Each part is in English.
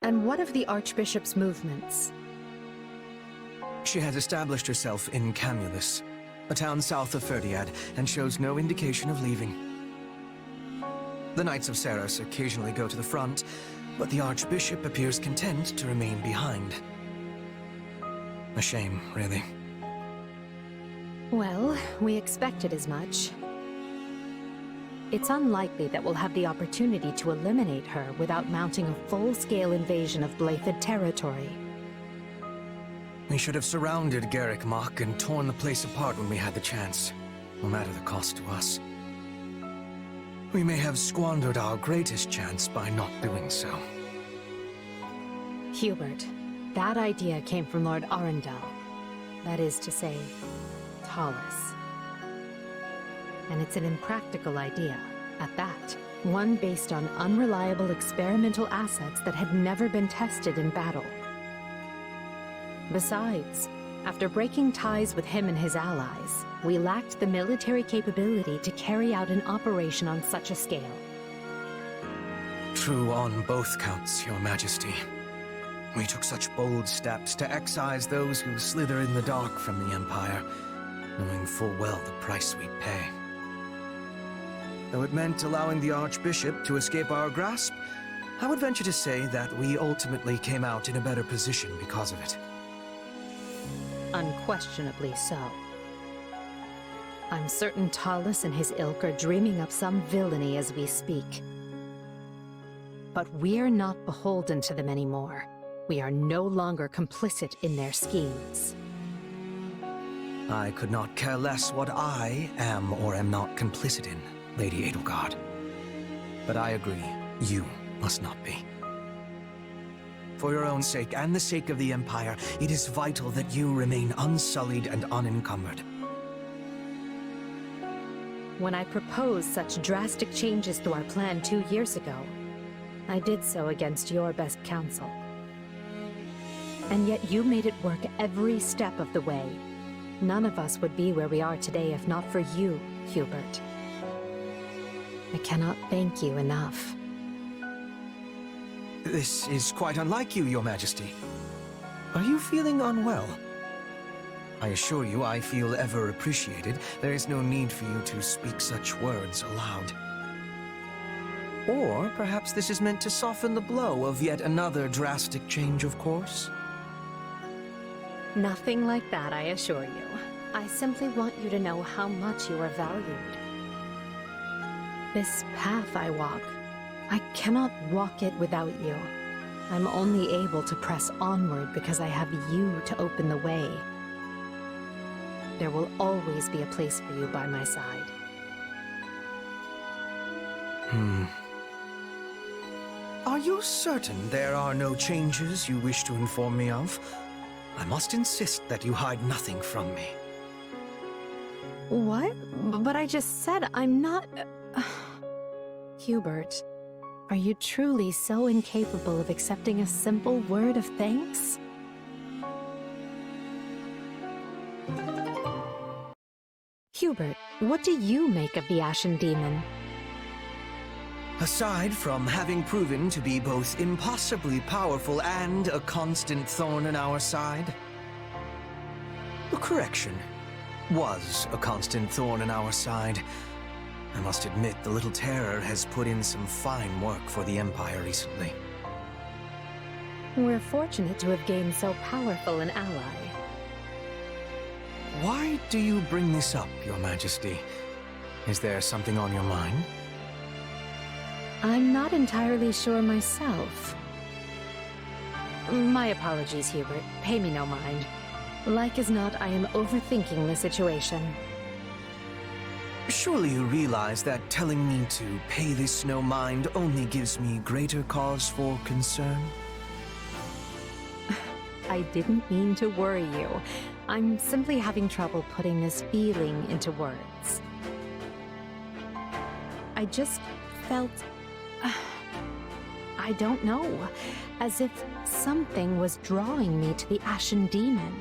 And what of the Archbishop's movements? She has established herself in Camulus, a town south of Ferdinand, and shows no indication of leaving. The Knights of Ceres occasionally go to the front, but the Archbishop appears content to remain behind. A shame, really. Well, we expected as much. It's unlikely that we'll have the opportunity to eliminate her without mounting a full-scale invasion of Blythed territory. We should have surrounded Garrick Mach and torn the place apart when we had the chance, no matter the cost to us. We may have squandered our greatest chance by not doing so. Hubert, that idea came from Lord Arundel. That is to say, Tallis. And it's an impractical idea, at that. One based on unreliable experimental assets that had never been tested in battle. Besides, after breaking ties with him and his allies, we lacked the military capability to carry out an operation on such a scale. True on both counts, Your Majesty. We took such bold steps to excise those who slither in the dark from the Empire, knowing full well the price we'd pay. Though it meant allowing the Archbishop to escape our grasp, I would venture to say that we ultimately came out in a better position because of it. Unquestionably so. I'm certain Tallis and his ilk are dreaming up some villainy as we speak. But we're not beholden to them anymore. We are no longer complicit in their schemes. I could not care less what I am or am not complicit in, Lady Edelgard. But I agree, you must not be. For your own sake and the sake of the Empire, it is vital that you remain unsullied and unencumbered. When I proposed such drastic changes to our plan 2 years ago, I did so against your best counsel. And yet you made it work every step of the way. None of us would be where we are today if not for you, Hubert. I cannot thank you enough. This is quite unlike you, Your Majesty. Are you feeling unwell? I assure you I feel ever appreciated. There is no need for you to speak such words aloud. Or perhaps this is meant to soften the blow of yet another drastic change of course? Nothing like that, I assure you. I simply want you to know how much you are valued. This path I walk, I cannot walk it without you. I'm only able to press onward because I have you to open the way. There will always be a place for you by my side. Are you certain there are no changes you wish to inform me of? I must insist that you hide nothing from me. What? But I just said I'm not... Hubert, are you truly so incapable of accepting a simple word of thanks? Hubert, what do you make of the Ashen Demon? Aside from having proven to be both impossibly powerful and a constant thorn in our side. Correction. Was a constant thorn in our side. I must admit the little terror has put in some fine work for the Empire recently. We're fortunate to have gained so powerful an ally. Why do you bring this up, Your Majesty? Is there something on your mind? I'm not entirely sure myself. My apologies, Hubert. Pay me no mind. Like as not, I am overthinking the situation. Surely you realize that telling me to pay this no mind only gives me greater cause for concern? I didn't mean to worry you. I'm simply having trouble putting this feeling into words. I just felt... I don't know, as if something was drawing me to the Ashen Demon.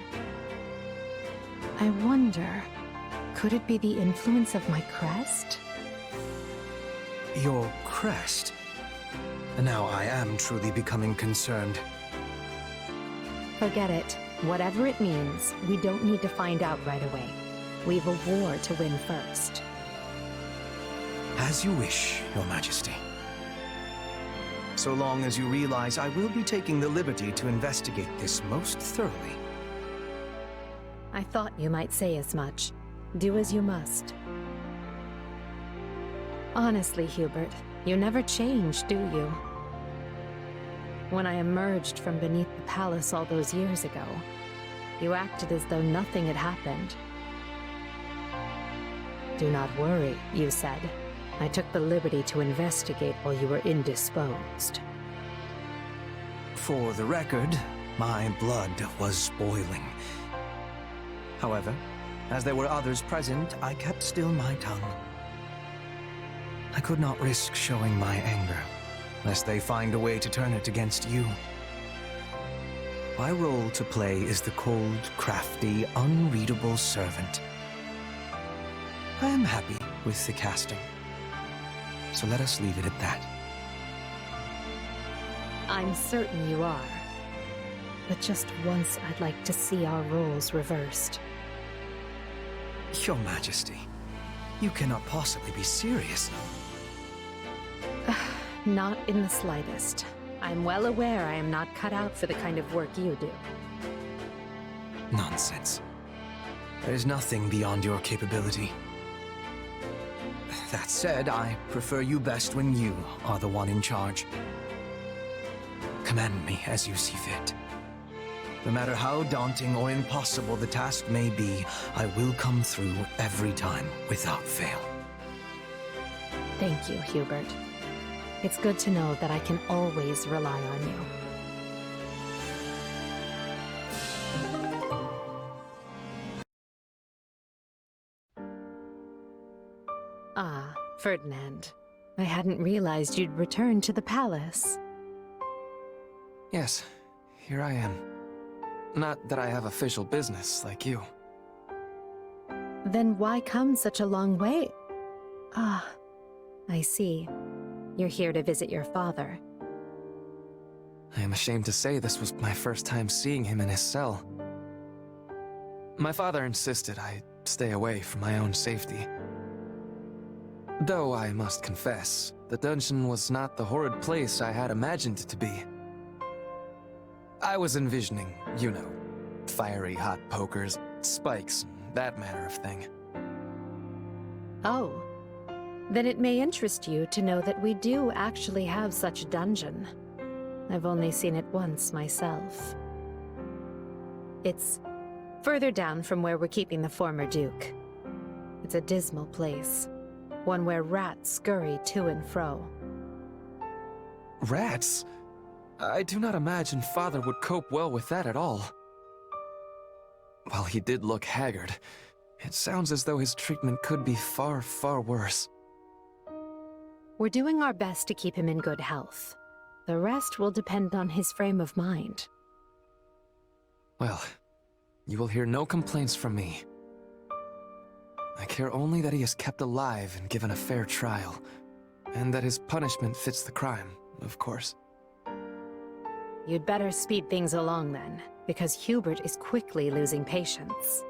I wonder, could it be the influence of my crest? Your crest? And now I am truly becoming concerned. Forget it. Whatever it means, we don't need to find out right away. We've a war to win first. As you wish, Your Majesty. So long as you realize I will be taking the liberty to investigate this most thoroughly. I thought you might say as much. Do as you must. Honestly, Hubert, you never change, do you? When I emerged from beneath the palace all those years ago, you acted as though nothing had happened. Do not worry, you said. I took the liberty to investigate while you were indisposed. For the record, my blood was boiling. However, as there were others present, I kept still my tongue. I could not risk showing my anger, lest they find a way to turn it against you. My role to play is the cold, crafty, unreadable servant. I am happy with the casting, so let us leave it at that. I'm certain you are. But just once I'd like to see our roles reversed. Your Majesty, you cannot possibly be serious. Not in the slightest. I'm well aware I am not cut out for the kind of work you do. Nonsense. There is nothing beyond your capability. That said, I prefer you best when you are the one in charge. Command me as you see fit. No matter how daunting or impossible the task may be, I will come through every time without fail. Thank you, Hubert. It's good to know that I can always rely on you. Ah, Ferdinand. I hadn't realized you'd returned to the palace. Yes, here I am. Not that I have official business like you. Then why come such a long way? Ah, I see. You're here to visit your father. I am ashamed to say this was my first time seeing him in his cell. My father insisted I stay away for my own safety. Though I must confess, the dungeon was not the horrid place I had imagined it to be. I was envisioning, you know, fiery hot pokers, spikes, that manner of thing. Oh. Then it may interest you to know that we do actually have such a dungeon. I've only seen it once myself. It's further down from where we're keeping the former Duke. It's a dismal place, one where rats scurry to and fro. Rats? I do not imagine Father would cope well with that at all. While he did look haggard, it sounds as though his treatment could be far, far worse. We're doing our best to keep him in good health. The rest will depend on his frame of mind. Well, you will hear no complaints from me. I care only that he is kept alive and given a fair trial, and that his punishment fits the crime, of course. You'd better speed things along then, because Hubert is quickly losing patience.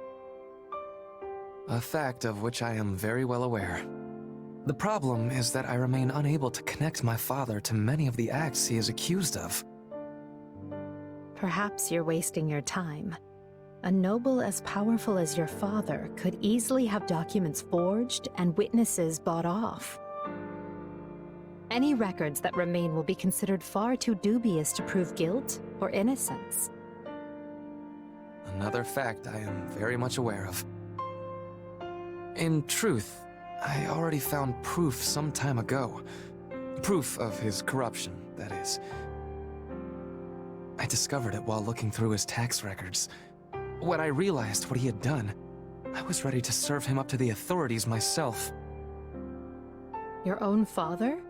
A fact of which I am very well aware. The problem is that I remain unable to connect my father to many of the acts he is accused of. Perhaps you're wasting your time. A noble as powerful as your father could easily have documents forged and witnesses bought off. Any records that remain will be considered far too dubious to prove guilt or innocence. Another fact I am very much aware of. In truth, I already found proof some time ago. Proof of his corruption, that is. I discovered it while looking through his tax records. When I realized what he had done, I was ready to serve him up to the authorities myself. Your own father?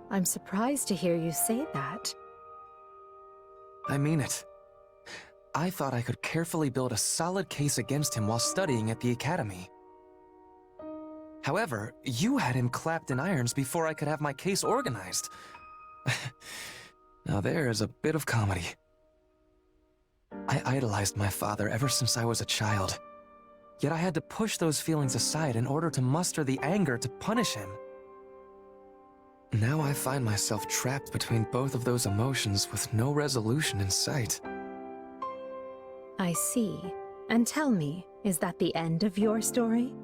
I'm surprised to hear you say that. I mean it. I thought I could carefully build a solid case against him while studying at the academy. However, you had him clapped in irons before I could have my case organized. Now there is a bit of comedy. I idolized my father ever since I was a child. Yet I had to push those feelings aside in order to muster the anger to punish him. Now I find myself trapped between both of those emotions with no resolution in sight. I see. And tell me, is that the end of your story?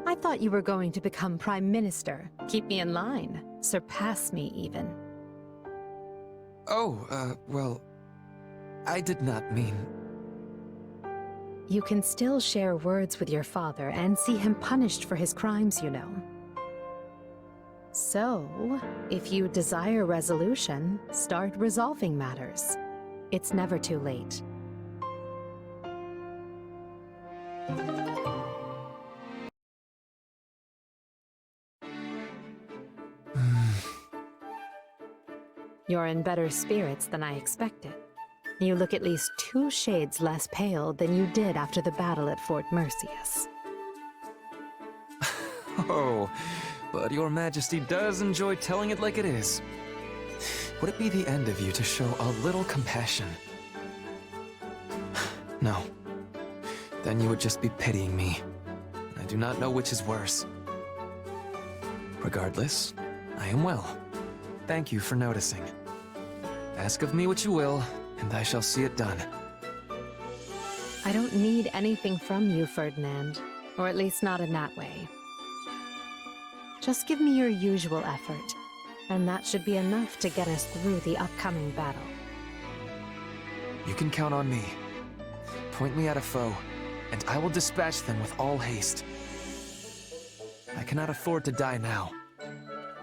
I thought you were going to become Prime Minister, keep me in line, surpass me even. Oh, well, I did not mean... You can still share words with your father and see him punished for his crimes, you know. So, if you desire resolution, start resolving matters. It's never too late. You're in better spirits than I expected. You look at least 2 shades less pale than you did after the battle at Fort Merceus. Oh, but your majesty does enjoy telling it like it is. Would it be the end of you to show a little compassion? No. Then you would just be pitying me. I do not know which is worse. Regardless, I am well. Thank you for noticing. Ask of me what you will, and I shall see it done. I don't need anything from you, Ferdinand. Or at least not in that way. Just give me your usual effort, and that should be enough to get us through the upcoming battle. You can count on me. Point me at a foe, and I will dispatch them with all haste. I cannot afford to die now,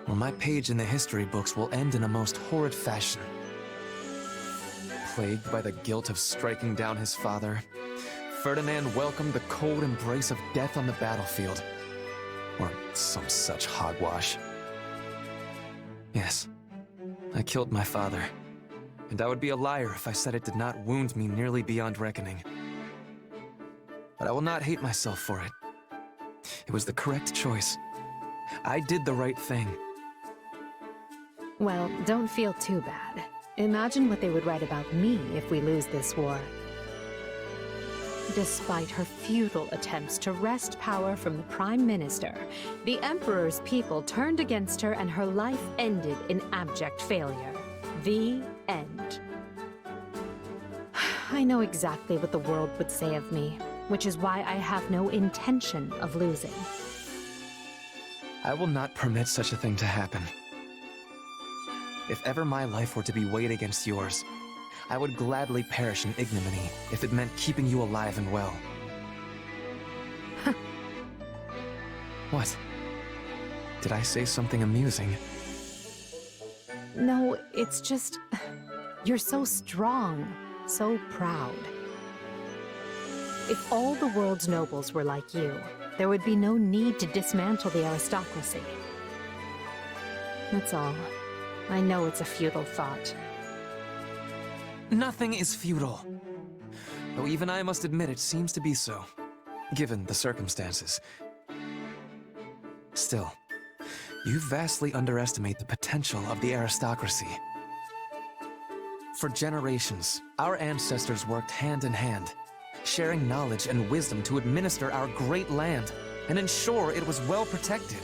or my page in the history books will end in a most horrid fashion. Plagued by the guilt of striking down his father, Ferdinand welcomed the cold embrace of death on the battlefield. Or some such hogwash. Yes, I killed my father. And I would be a liar if I said it did not wound me nearly beyond reckoning. But I will not hate myself for it. It was the correct choice. I did the right thing. Well, don't feel too bad. Imagine what they would write about me if we lose this war. Despite her futile attempts to wrest power from the Prime Minister, the Emperor's people turned against her and her life ended in abject failure. The end. I know exactly what the world would say of me, which is why I have no intention of losing. I will not permit such a thing to happen. If ever my life were to be weighed against yours, I would gladly perish in ignominy if it meant keeping you alive and well. What? Did I say something amusing? No, it's just... You're so strong, so proud. If all the world's nobles were like you, there would be no need to dismantle the aristocracy. That's all. I know it's a futile thought. Nothing is futile. Though even I must admit it seems to be so, given the circumstances. Still, you vastly underestimate the potential of the aristocracy. For generations, our ancestors worked hand in hand, sharing knowledge and wisdom to administer our great land and ensure it was well protected.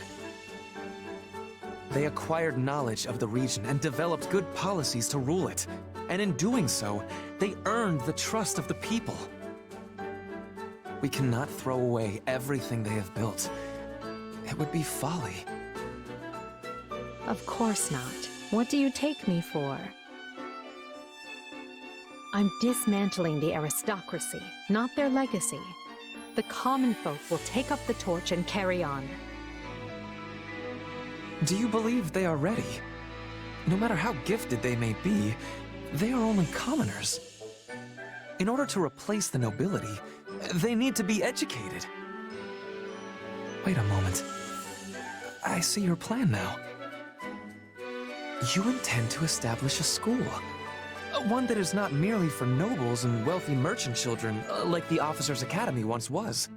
They acquired knowledge of the region and developed good policies to rule it. And in doing so, they earned the trust of the people. We cannot throw away everything they have built. It would be folly. Of course not. What do you take me for? I'm dismantling the aristocracy, not their legacy. The common folk will take up the torch and carry on. Do you believe they are ready? No matter how gifted they may be, they are only commoners. In order to replace the nobility, they need to be educated. Wait a moment. I see your plan now. You intend to establish a school. One that is not merely for nobles and wealthy merchant children, like the Officers' Academy once was.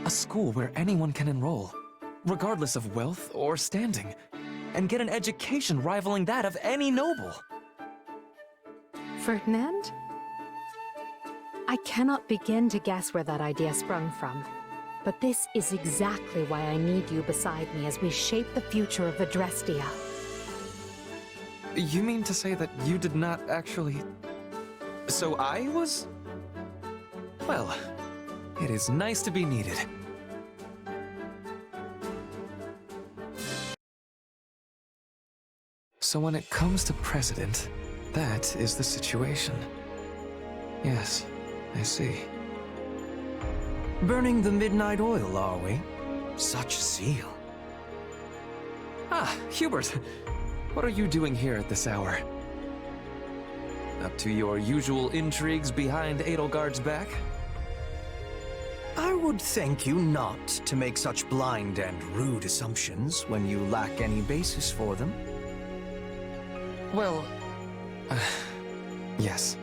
A school where anyone can enroll, regardless of wealth or standing. and get an education rivaling that of any noble. Ferdinand? I cannot begin to guess where that idea sprung from. But this is exactly why I need you beside me as we shape the future of Adrestia. You mean to say that you did not actually... So I was... Well, it is nice to be needed. So when it comes to precedent, that is the situation. Yes, I see. Burning the midnight oil, are we? Such zeal. Ah, Hubert! What are you doing here at this hour? Up to your usual intrigues behind Edelgard's back? I would thank you not to make such blind and rude assumptions when you lack any basis for them. Well, yes.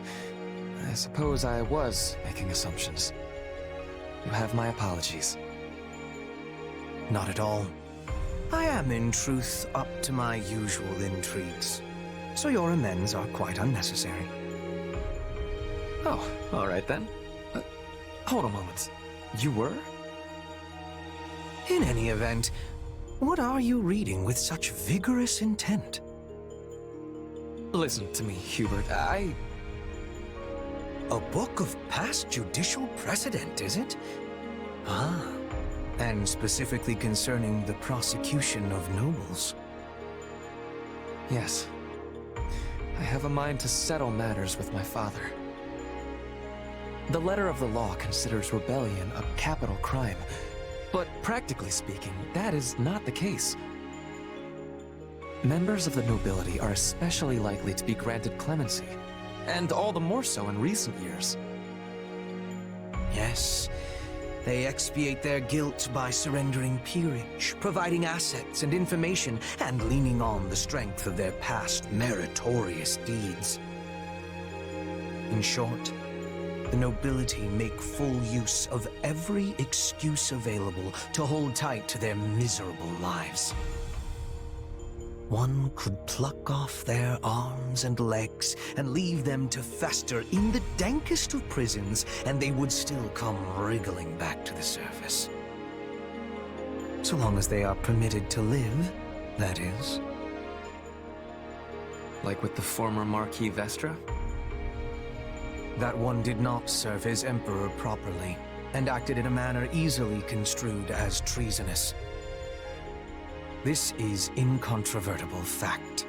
I suppose I was making assumptions. You have my apologies. Not at all. I am, in truth, up to my usual intrigues, so your amends are quite unnecessary. Oh, all right then. Hold a moment. You were? In any event, what are you reading with such vigorous intent? Listen to me, Hubert. A book of past judicial precedent, is it? Ah, and specifically concerning the prosecution of nobles. Yes. I have a mind to settle matters with my father. The letter of the law considers rebellion a capital crime, but practically speaking, that is not the case. Members of the nobility are especially likely to be granted clemency, and all the more so in recent years. Yes, they expiate their guilt by surrendering peerage, providing assets and information, and leaning on the strength of their past meritorious deeds. In short, the nobility make full use of every excuse available to hold tight to their miserable lives. One could pluck off their arms and legs and leave them to fester in the dankest of prisons, and they would still come wriggling back to the surface. So long as they are permitted to live, that is. Like with the former Marquis Vestra? That one did not serve his emperor properly, and acted in a manner easily construed as treasonous. This is incontrovertible fact.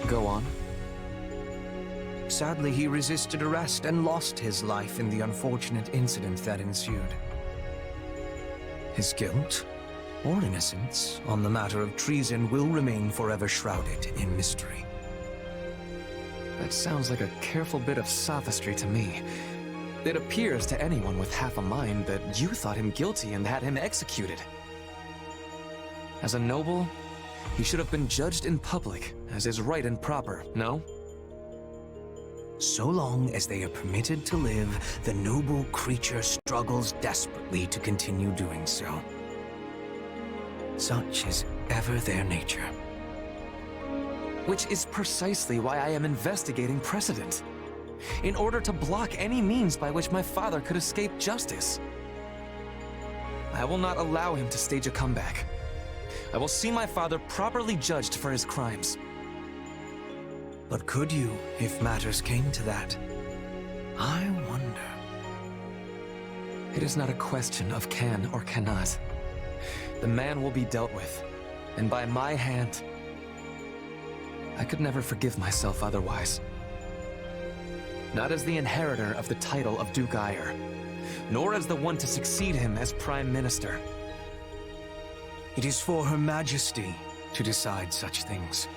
Go on. Sadly, he resisted arrest and lost his life in the unfortunate incident that ensued. His guilt, or innocence, on the matter of treason will remain forever shrouded in mystery. That sounds like a careful bit of sophistry to me. It appears to anyone with half a mind that you thought him guilty and had him executed. As a noble, he should have been judged in public, as is right and proper, no? So long as they are permitted to live, the noble creature struggles desperately to continue doing so. Such is ever their nature. Which is precisely why I am investigating precedent. In order to block any means by which my father could escape justice. I will not allow him to stage a comeback. I will see my father properly judged for his crimes. But could you, if matters came to that? I wonder. It is not a question of can or cannot. The man will be dealt with, and by my hand. I could never forgive myself otherwise. Not as the inheritor of the title of Duke Eyre, nor as the one to succeed him as Prime Minister. It is for Her Majesty to decide such things.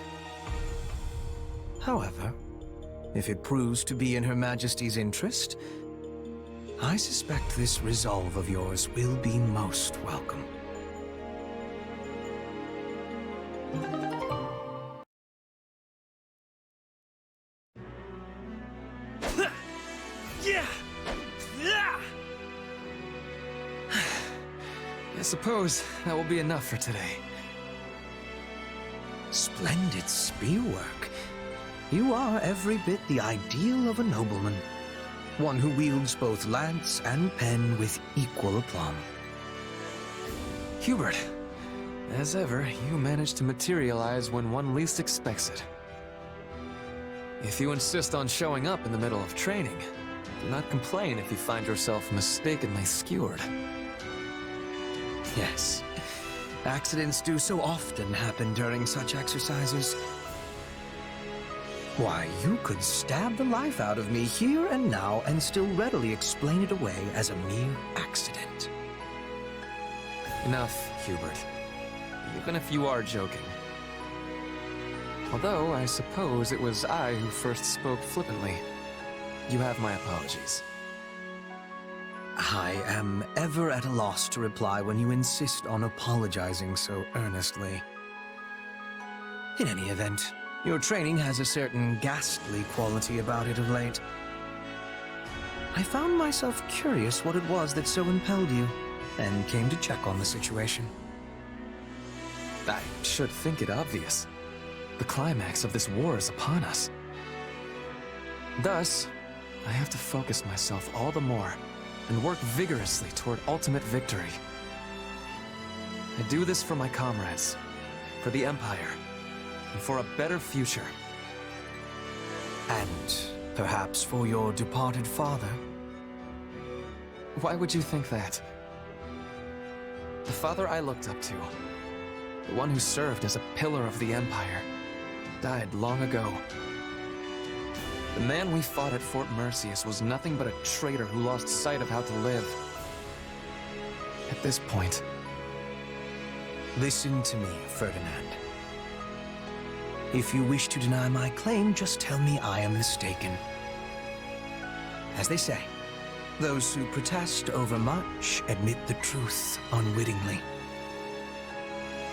However, if it proves to be in Her Majesty's interest, I suspect this resolve of yours will be most welcome. I suppose that will be enough for today. Splendid spearwork. You are every bit the ideal of a nobleman. One who wields both lance and pen with equal aplomb. Hubert, as ever, you manage to materialize when one least expects it. If you insist on showing up in the middle of training, do not complain if you find yourself mistakenly skewered. Yes. Accidents do so often happen during such exercises. Why, you could stab the life out of me here and now and still readily explain it away as a mere accident. Enough, Hubert. Even if you are joking. Although, I suppose it was I who first spoke flippantly. You have my apologies. I am ever at a loss to reply when you insist on apologizing so earnestly. In any event, your training has a certain ghastly quality about it of late. I found myself curious what it was that so impelled you, and came to check on the situation. I should think it obvious. The climax of this war is upon us. Thus, I have to focus myself all the more, and work vigorously toward ultimate victory. I do this for my comrades, for the Empire, and for a better future. And perhaps for your departed father? Why would you think that? The father I looked up to, the one who served as a pillar of the Empire, died long ago. The man we fought at Fort Merceus was nothing but a traitor who lost sight of how to live. At this point... Listen to me, Ferdinand. If you wish to deny my claim, just tell me I am mistaken. As they say, those who protest overmuch admit the truth unwittingly.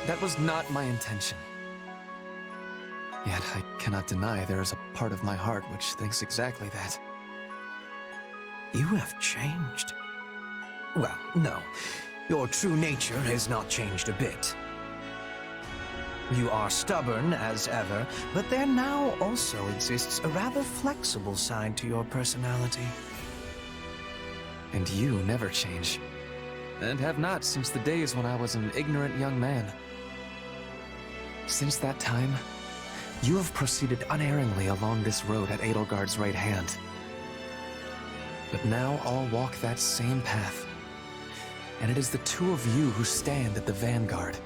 That was not my intention. Yet I cannot deny there is a part of my heart which thinks exactly that. You have changed. Well, no. Your true nature has not changed a bit. You are stubborn as ever, but there now also exists a rather flexible side to your personality. And you never change. And have not since the days when I was an ignorant young man. Since that time, you have proceeded unerringly along this road at Edelgard's right hand. But now I'll walk that same path. And it is the two of you who stand at the vanguard.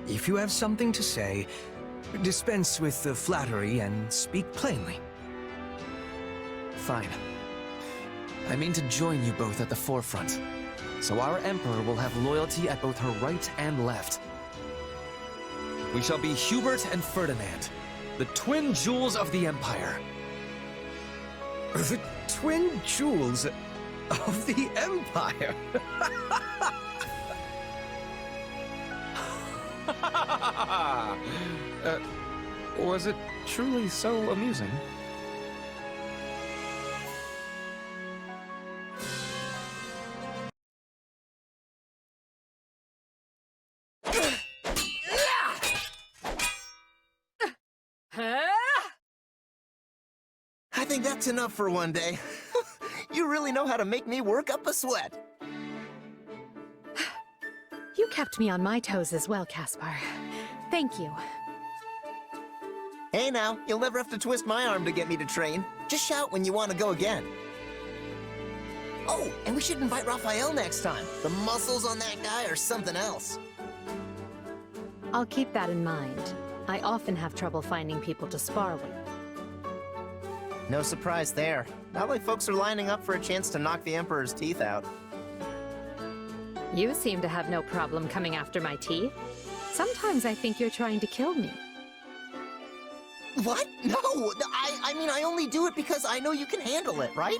If you have something to say, dispense with the flattery and speak plainly. Fine. I mean to join you both at the forefront, so our Emperor will have loyalty at both her right and left. We shall be Hubert and Ferdinand, the twin jewels of the Empire. The twin jewels of the Empire? Was it truly so amusing? I think that's enough for one day. You really know how to make me work up a sweat. You kept me on my toes as well, Caspar. Thank you. Hey now, you'll never have to twist my arm to get me to train. Just shout when you want to go again. Oh, and we should invite Raphael next time. The muscles on that guy are something else. I'll keep that in mind. I often have trouble finding people to spar with. No surprise there. Not like folks are lining up for a chance to knock the Emperor's teeth out. You seem to have no problem coming after my teeth. Sometimes I think you're trying to kill me. What? No! I mean, I only do it because I know you can handle it, right?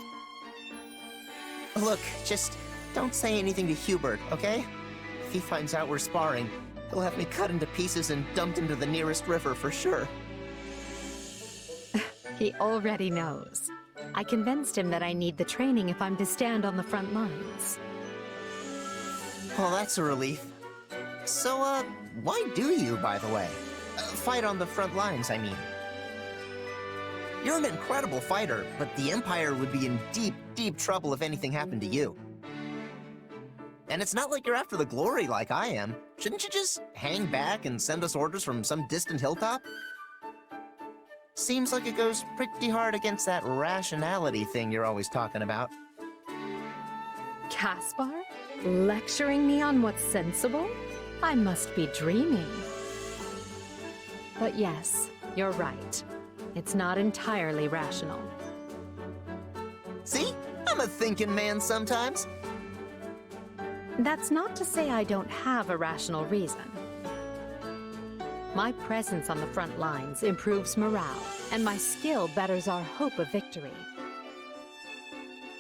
Look, just don't say anything to Hubert, okay? If he finds out we're sparring, he'll have me cut into pieces and dumped into the nearest river for sure. He already knows. I convinced him that I need the training if I'm to stand on the front lines. Oh, that's a relief. So, why do you, by the way? Fight on the front lines, I mean. You're an incredible fighter, but the Empire would be in deep, deep trouble if anything happened to you. And it's not like you're after the glory like I am. Shouldn't you just hang back and send us orders from some distant hilltop? Seems like it goes pretty hard against that rationality thing you're always talking about. Caspar? Lecturing me on what's sensible? I must be dreaming. But yes, you're right. It's not entirely rational. See? I'm a thinking man sometimes. That's not to say I don't have a rational reason. My presence on the front lines improves morale, and my skill betters our hope of victory.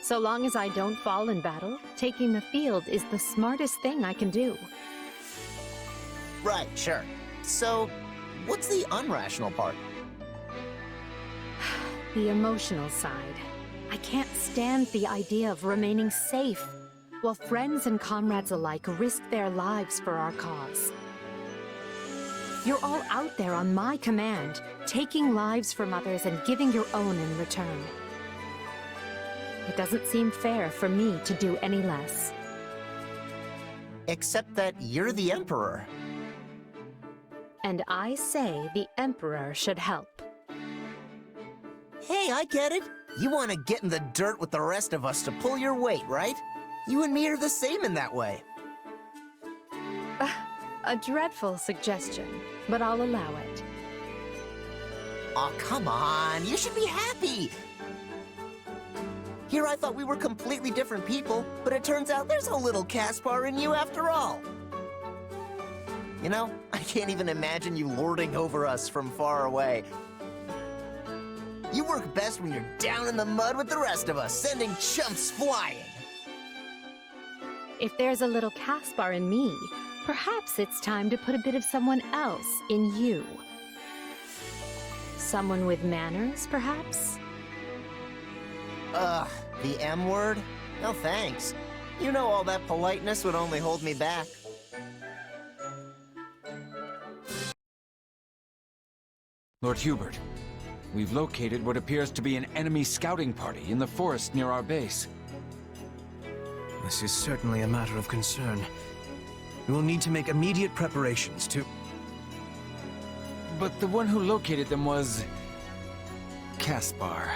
So long as I don't fall in battle, taking the field is the smartest thing I can do. Right, sure. So, what's the unrational part? The emotional side. I can't stand the idea of remaining safe, while friends and comrades alike risk their lives for our cause. You're all out there on my command, taking lives from others and giving your own in return. It doesn't seem fair for me to do any less. Except that you're the Emperor. And I say the Emperor should help. Hey, I get it. You want to get in the dirt with the rest of us to pull your weight, right? You and me are the same in that way. A dreadful suggestion, but I'll allow it. Aw, come on. You should be happy. Here I thought we were completely different people, but it turns out there's a little Caspar in you after all. You know, I can't even imagine you lording over us from far away. You work best when you're down in the mud with the rest of us, sending chumps flying. If there's a little Caspar in me, perhaps it's time to put a bit of someone else in you. Someone with manners, perhaps? The M word? No thanks. You know all that politeness would only hold me back. Lord Hubert, we've located what appears to be an enemy scouting party in the forest near our base. This is certainly a matter of concern. We will need to make immediate preparations to... But the one who located them was... Caspar.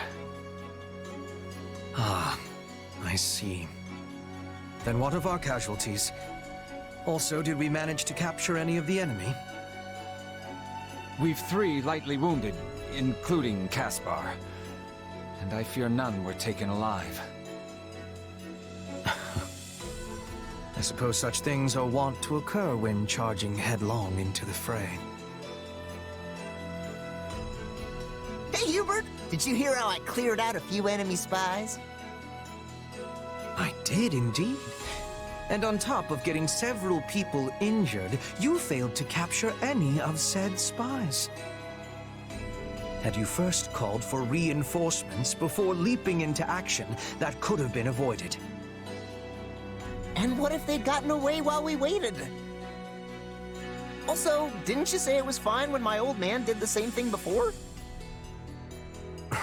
Ah, I see. Then what of our casualties? Also, did we manage to capture any of the enemy? We've 3 lightly wounded, including Caspar. And I fear none were taken alive. I suppose such things are wont to occur when charging headlong into the fray. Hey, Hubert! Did you hear how I cleared out a few enemy spies? I did indeed. And on top of getting several people injured, you failed to capture any of said spies. Had you first called for reinforcements before leaping into action, that could have been avoided. And what if they'd gotten away while we waited? Also, didn't you say it was fine when my old man did the same thing before?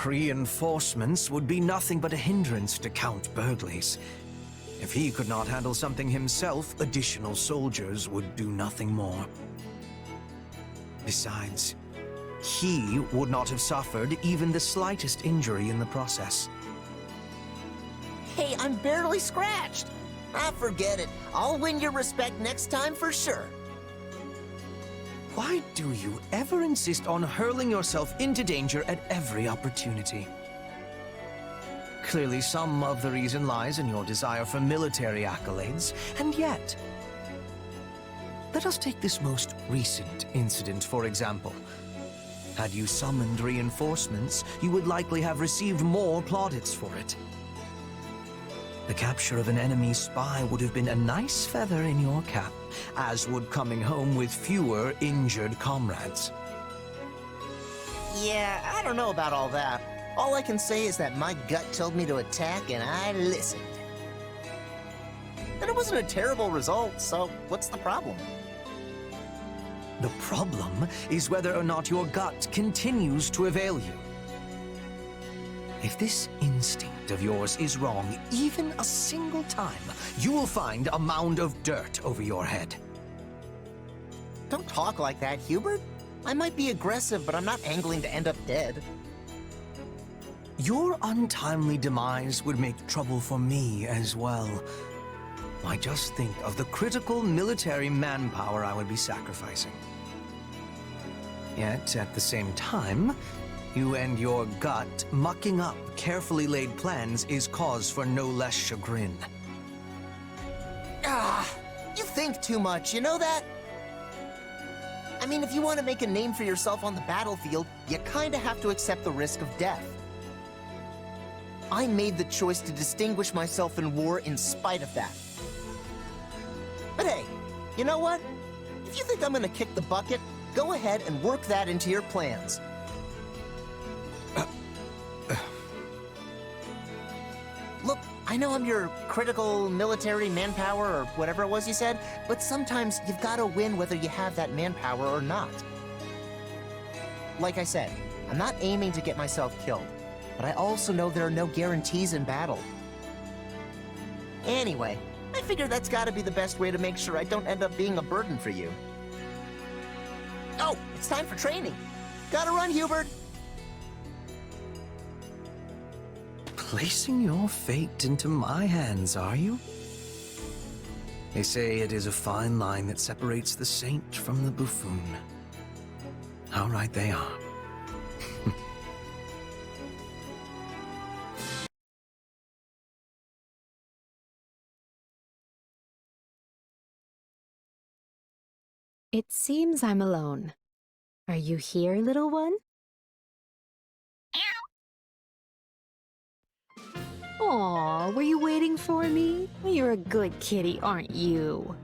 Reinforcements would be nothing but a hindrance to Count Burgley's. If he could not handle something himself, additional soldiers would do nothing more. Besides, he would not have suffered even the slightest injury in the process. Hey, I'm barely scratched. Ah, forget it. I'll win your respect next time for sure. Why do you ever insist on hurling yourself into danger at every opportunity? Clearly, some of the reason lies in your desire for military accolades, and yet... Let us take this most recent incident, for example. Had you summoned reinforcements, you would likely have received more plaudits for it. The capture of an enemy spy would have been a nice feather in your cap, as would coming home with fewer injured comrades. Yeah, I don't know about all that. All I can say is that my gut told me to attack and I listened. And it wasn't a terrible result, so what's the problem? The problem is whether or not your gut continues to avail you. If this instinct of yours is wrong even a single time, you will find a mound of dirt over your head. Don't talk like that, Hubert. I might be aggressive, but I'm not angling to end up dead. Your untimely demise would make trouble for me as well. I just think of the critical military manpower I would be sacrificing. Yet, at the same time, you and your gut mucking up carefully laid plans is cause for no less chagrin. You think too much, you know that? I mean, if you want to make a name for yourself on the battlefield, you kinda have to accept the risk of death. I made the choice to distinguish myself in war in spite of that. But hey, you know what? If you think I'm gonna kick the bucket, go ahead and work that into your plans. Look, I know I'm your critical military manpower or whatever it was you said, but sometimes you've gotta win whether you have that manpower or not. Like I said, I'm not aiming to get myself killed, but I also know there are no guarantees in battle. Anyway, I figure that's gotta be the best way to make sure I don't end up being a burden for you. Oh, it's time for training. Gotta run, Hubert. Placing your fate into my hands, are you? They say it is a fine line that separates the saint from the buffoon. How right they are. It seems I'm alone. Are you here, little one? Aw, were you waiting for me? You're a good kitty, aren't you?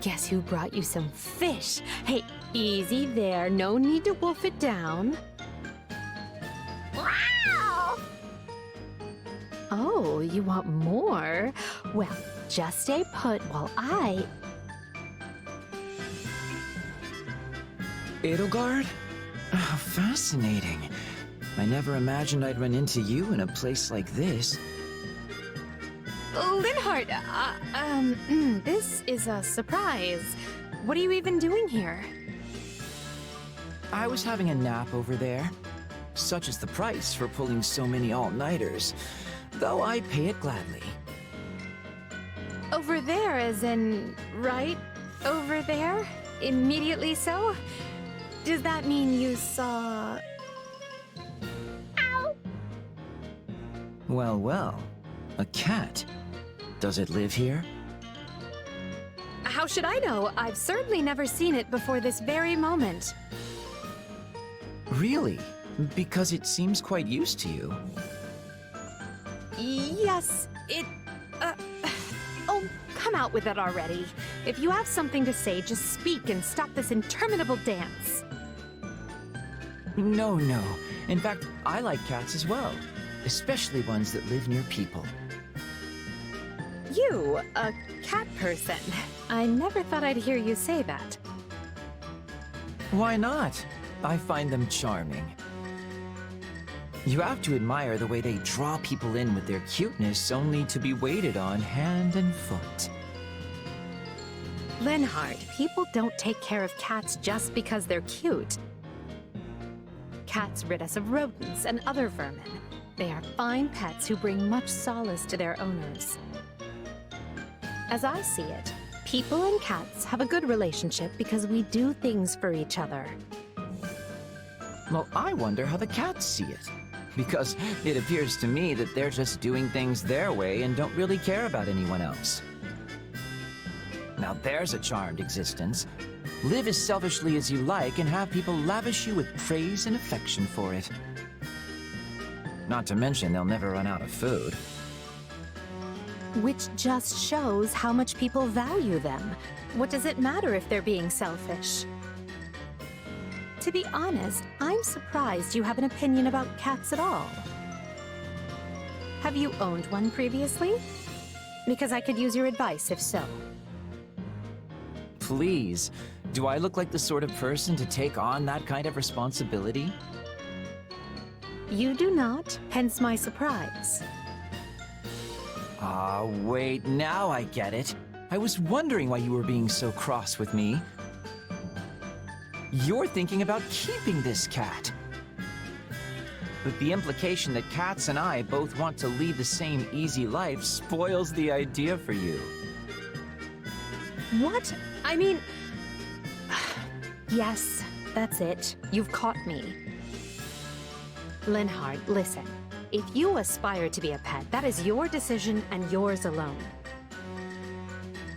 Guess who brought you some fish? Hey, easy there. No need to wolf it down. Oh, you want more? Well, just stay put while I... Edelgard? Oh, fascinating. I never imagined I'd run into you in a place like this. Linhardt, this is a surprise. What are you even doing here? I was having a nap over there. Such is the price for pulling so many all-nighters, though I pay it gladly. Over there, as in, right over there? Immediately so? Does that mean you saw... Ow! Well, well. A cat. Does it live here? How should I know? I've certainly never seen it before this very moment. Really? Because it seems quite used to you. Yes, it... Oh, come out with it already. If you have something to say, just speak and stop this interminable dance. No, no. In fact, I like cats as well. Especially ones that live near people. You, a cat person. I never thought I'd hear you say that. Why not? I find them charming. You have to admire the way they draw people in with their cuteness, only to be waited on hand and foot. Linhardt, people don't take care of cats just because they're cute. Cats rid us of rodents and other vermin. They are fine pets who bring much solace to their owners. As I see it, people and cats have a good relationship because we do things for each other. Well, I wonder how the cats see it. Because it appears to me that they're just doing things their way and don't really care about anyone else. Now there's a charmed existence. Live as selfishly as you like and have people lavish you with praise and affection for it. Not to mention they'll never run out of food. Which just shows how much people value them. What does it matter if they're being selfish? To be honest, I'm surprised you have an opinion about cats at all. Have you owned one previously? Because I could use your advice if so. Please, Do I look like the sort of person to take on that kind of responsibility? You do not, hence my surprise. Ah, wait, now I get it. I was wondering why you were being so cross with me. You're thinking about keeping this cat. But the implication that cats and I both want to lead the same easy life spoils the idea for you. What? I mean... Yes, that's it. You've caught me. Linhardt, listen. If you aspire to be a pet, that is your decision and yours alone.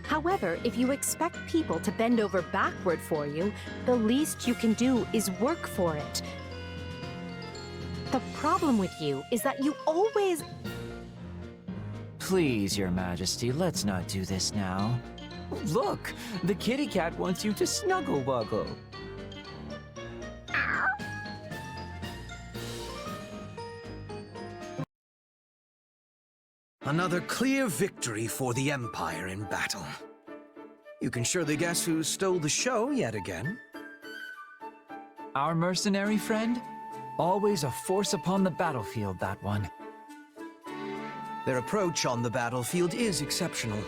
However, if you expect people to bend over backward for you, the least you can do is work for it. The problem with you is that you always... Please, Your Majesty, let's not do this now. Look, the kitty cat wants you to snuggle-wuggle. Another clear victory for the Empire in battle. You can surely guess who stole the show yet again. Our mercenary friend? Always a force upon the battlefield, that one. Their approach on the battlefield is exceptional,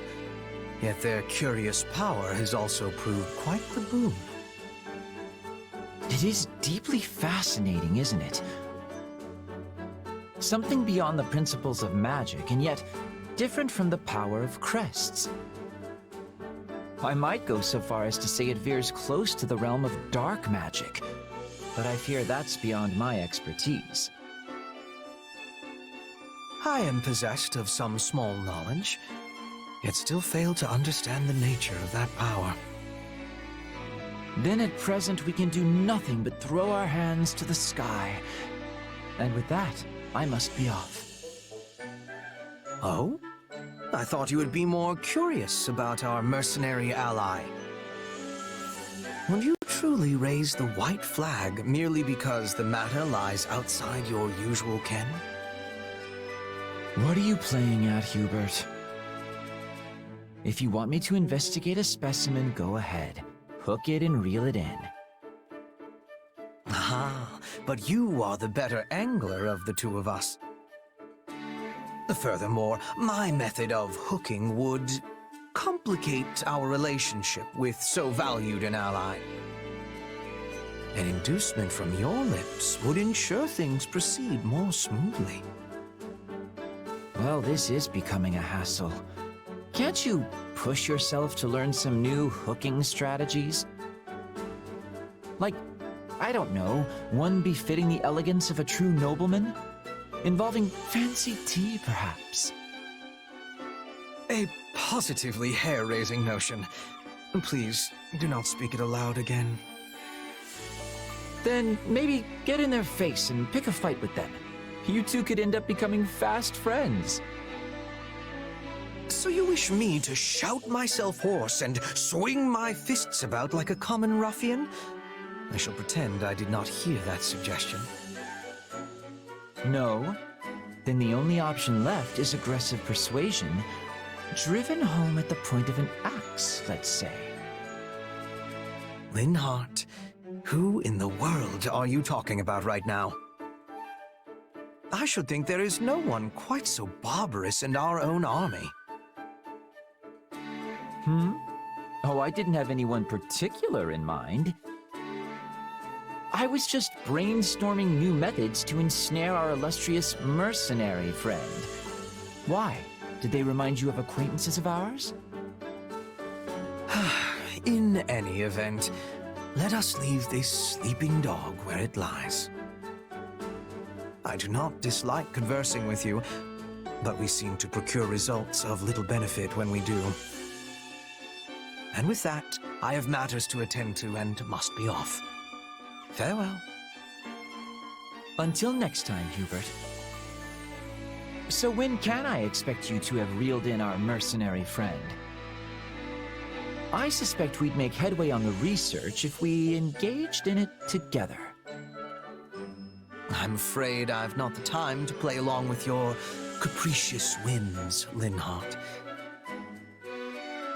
yet their curious power has also proved quite the boon. It is deeply fascinating, isn't it? Something beyond the principles of magic, and yet different from the power of crests. I might go so far as to say it veers close to the realm of dark magic, but I fear that's beyond my expertise. I am possessed of some small knowledge, yet still fail to understand the nature of that power. Then at present we can do nothing but throw our hands to the sky. And with that, I must be off. Oh? I thought you would be more curious about our mercenary ally. Would you truly raise the white flag merely because the matter lies outside your usual ken? What are you playing at, Hubert? If you want me to investigate a specimen, go ahead. Hook it and reel it in. Ah, but you are the better angler of the two of us. Furthermore, my method of hooking would complicate our relationship with so valued an ally. An inducement from your lips would ensure things proceed more smoothly. Well, this is becoming a hassle. Can't you push yourself to learn some new hooking strategies? Like, I don't know, one befitting the elegance of a true nobleman? Involving fancy tea, perhaps? A positively hair-raising notion. Please, do not speak it aloud again. Then maybe get in their face and pick a fight with them. You two could end up becoming fast friends. So you wish me to shout myself hoarse and swing my fists about like a common ruffian? I shall pretend I did not hear that suggestion. No? Then the only option left is aggressive persuasion, driven home at the point of an axe, let's say. Linhardt, who in the world are you talking about right now? I should think there is no one quite so barbarous in our own army. Oh, I didn't have anyone particular in mind. I was just brainstorming new methods to ensnare our illustrious mercenary friend. Why? Did they remind you of acquaintances of ours? In any event, let us leave this sleeping dog where it lies. I do not dislike conversing with you, but we seem to procure results of little benefit when we do. And with that, I have matters to attend to and must be off. Farewell. Until next time, Hubert. So when can I expect you to have reeled in our mercenary friend? I suspect we'd make headway on the research if we engaged in it together. I'm afraid I've not the time to play along with your capricious whims, Linhardt.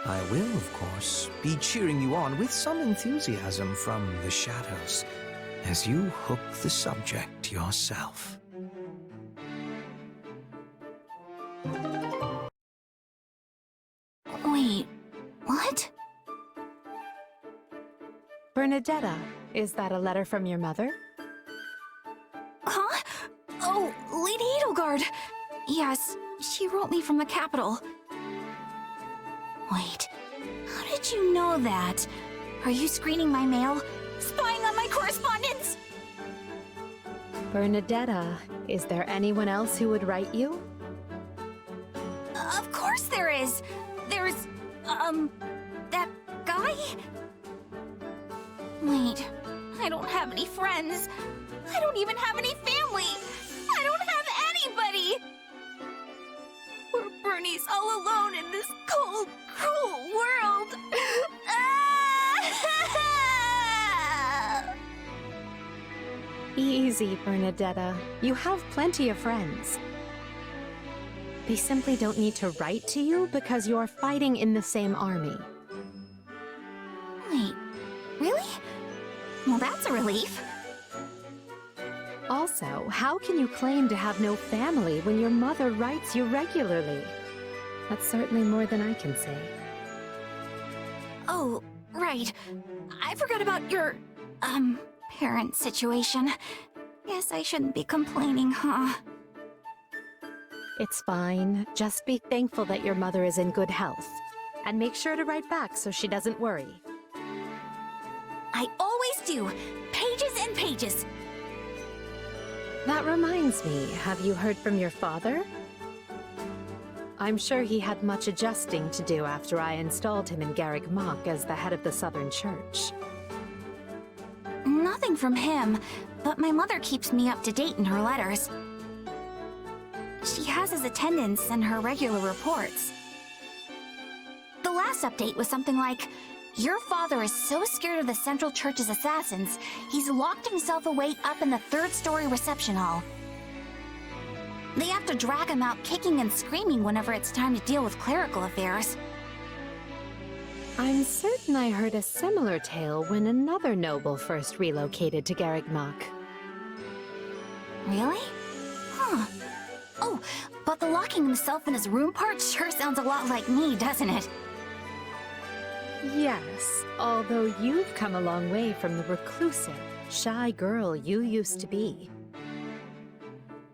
I will, of course, be cheering you on with some enthusiasm from the shadows, as you hook the subject yourself. Wait, what? Bernadetta, is that a letter from your mother? Huh? Oh, Lady Edelgard! Yes, she wrote me from the capital. Wait, how did you know that? Are you screening my mail? Spying on my correspondence? Bernadetta, is there anyone else who would write you? Of course there is! There's, that guy? Wait, I don't have any friends. I don't even have any family. I don't have anybody! Poor Bernie's all alone in this cold, cruel world. Easy, Bernadetta. You have plenty of friends. They simply don't need to write to you because you're fighting in the same army. Wait, really? Well, that's a relief. Also, how can you claim to have no family when your mother writes you regularly? That's certainly more than I can say. Oh, right. I forgot about your, parent situation. Guess I shouldn't be complaining, huh? It's fine. Just be thankful that your mother is in good health. And make sure to write back so she doesn't worry. I always do. Pages and pages. That reminds me, have you heard from your father? I'm sure he had much adjusting to do after I installed him in Garreg Mach as the head of the Southern Church. Nothing from him, but my mother keeps me up to date in her letters. She has his attendance and her regular reports. The last update was something like, "Your father is so scared of the Central Church's assassins, he's locked himself away up in the third-story reception hall. They have to drag him out kicking and screaming whenever it's time to deal with clerical affairs." I'm certain I heard a similar tale when another noble first relocated to Garreg Mach. Really? Huh. Oh, but the locking himself in his room part sure sounds a lot like me, doesn't it? Yes, although you've come a long way from the reclusive, shy girl you used to be.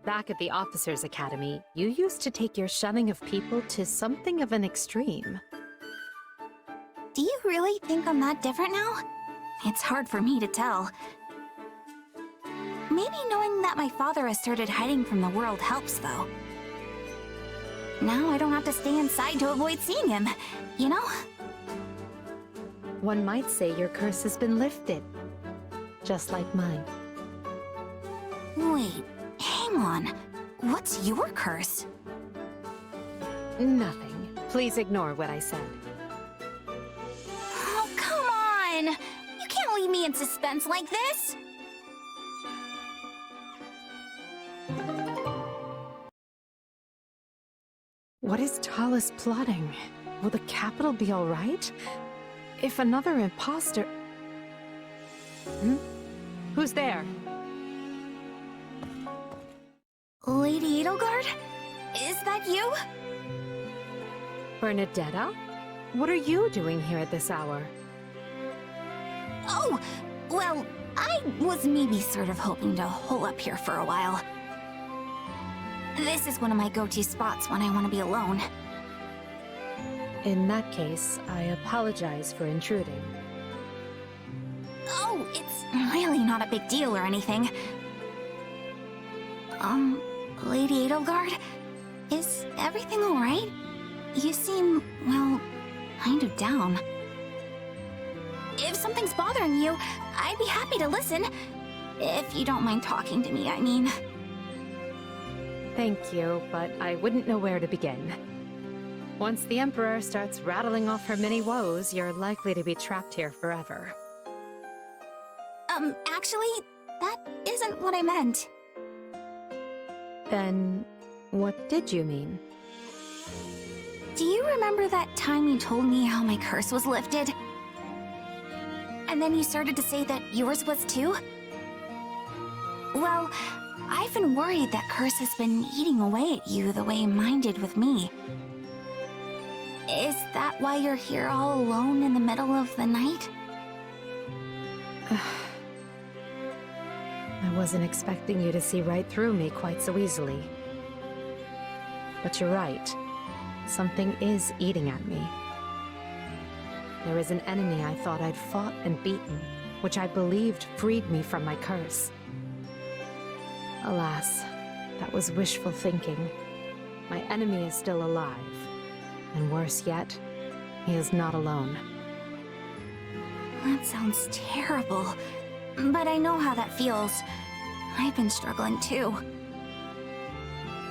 Back at the Officers' Academy, you used to take your shunning of people to something of an extreme. Do you really think I'm that different now? It's hard for me to tell. Maybe knowing that my father has started hiding from the world helps, though. Now I don't have to stay inside to avoid seeing him, you know? One might say your curse has been lifted, just like mine. Wait, hang on. What's your curse? Nothing. Please ignore what I said. Oh, come on! You can't leave me in suspense like this! What is Talus plotting? Will the capital be all right? If another imposter... Who's there? Lady Edelgard? Is that you? Bernadetta? What are you doing here at this hour? Oh, well, I was maybe sort of hoping to hole up here for a while. This is one of my go-to spots when I want to be alone. In that case, I apologize for intruding. Oh, it's really not a big deal or anything. Lady Edelgard? Is everything alright? You seem, well, kind of down. If something's bothering you, I'd be happy to listen. If you don't mind talking to me, I mean. Thank you, but I wouldn't know where to begin. Once the Emperor starts rattling off her many woes, you're likely to be trapped here forever. Actually, that isn't what I meant. Then, what did you mean? Do you remember that time you told me how my curse was lifted? And then you started to say that yours was too? Well, I've been worried that curse has been eating away at you the way mine did with me. Is that why you're here all alone in the middle of the night? I wasn't expecting you to see right through me quite so easily. But you're right. Something is eating at me. There is an enemy I thought I'd fought and beaten, which I believed freed me from my curse. Alas, that was wishful thinking. My enemy is still alive. And worse yet, he is not alone. That sounds terrible. But I know how that feels. I've been struggling too.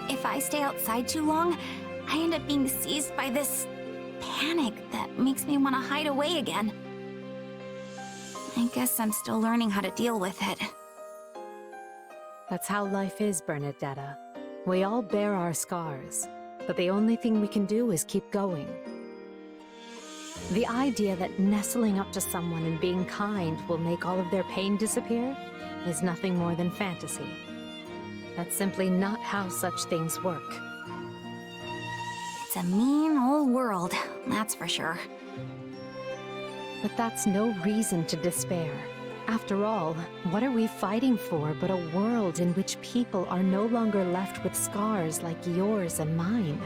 If I stay outside too long, I end up being seized by this panic that makes me want to hide away again. I guess I'm still learning how to deal with it. That's how life is, Bernadetta. We all bear our scars, but the only thing we can do is keep going. The idea that nestling up to someone and being kind will make all of their pain disappear is nothing more than fantasy. That's simply not how such things work. It's a mean old world, that's for sure. But that's no reason to despair. After all, what are we fighting for but a world in which people are no longer left with scars like yours and mine?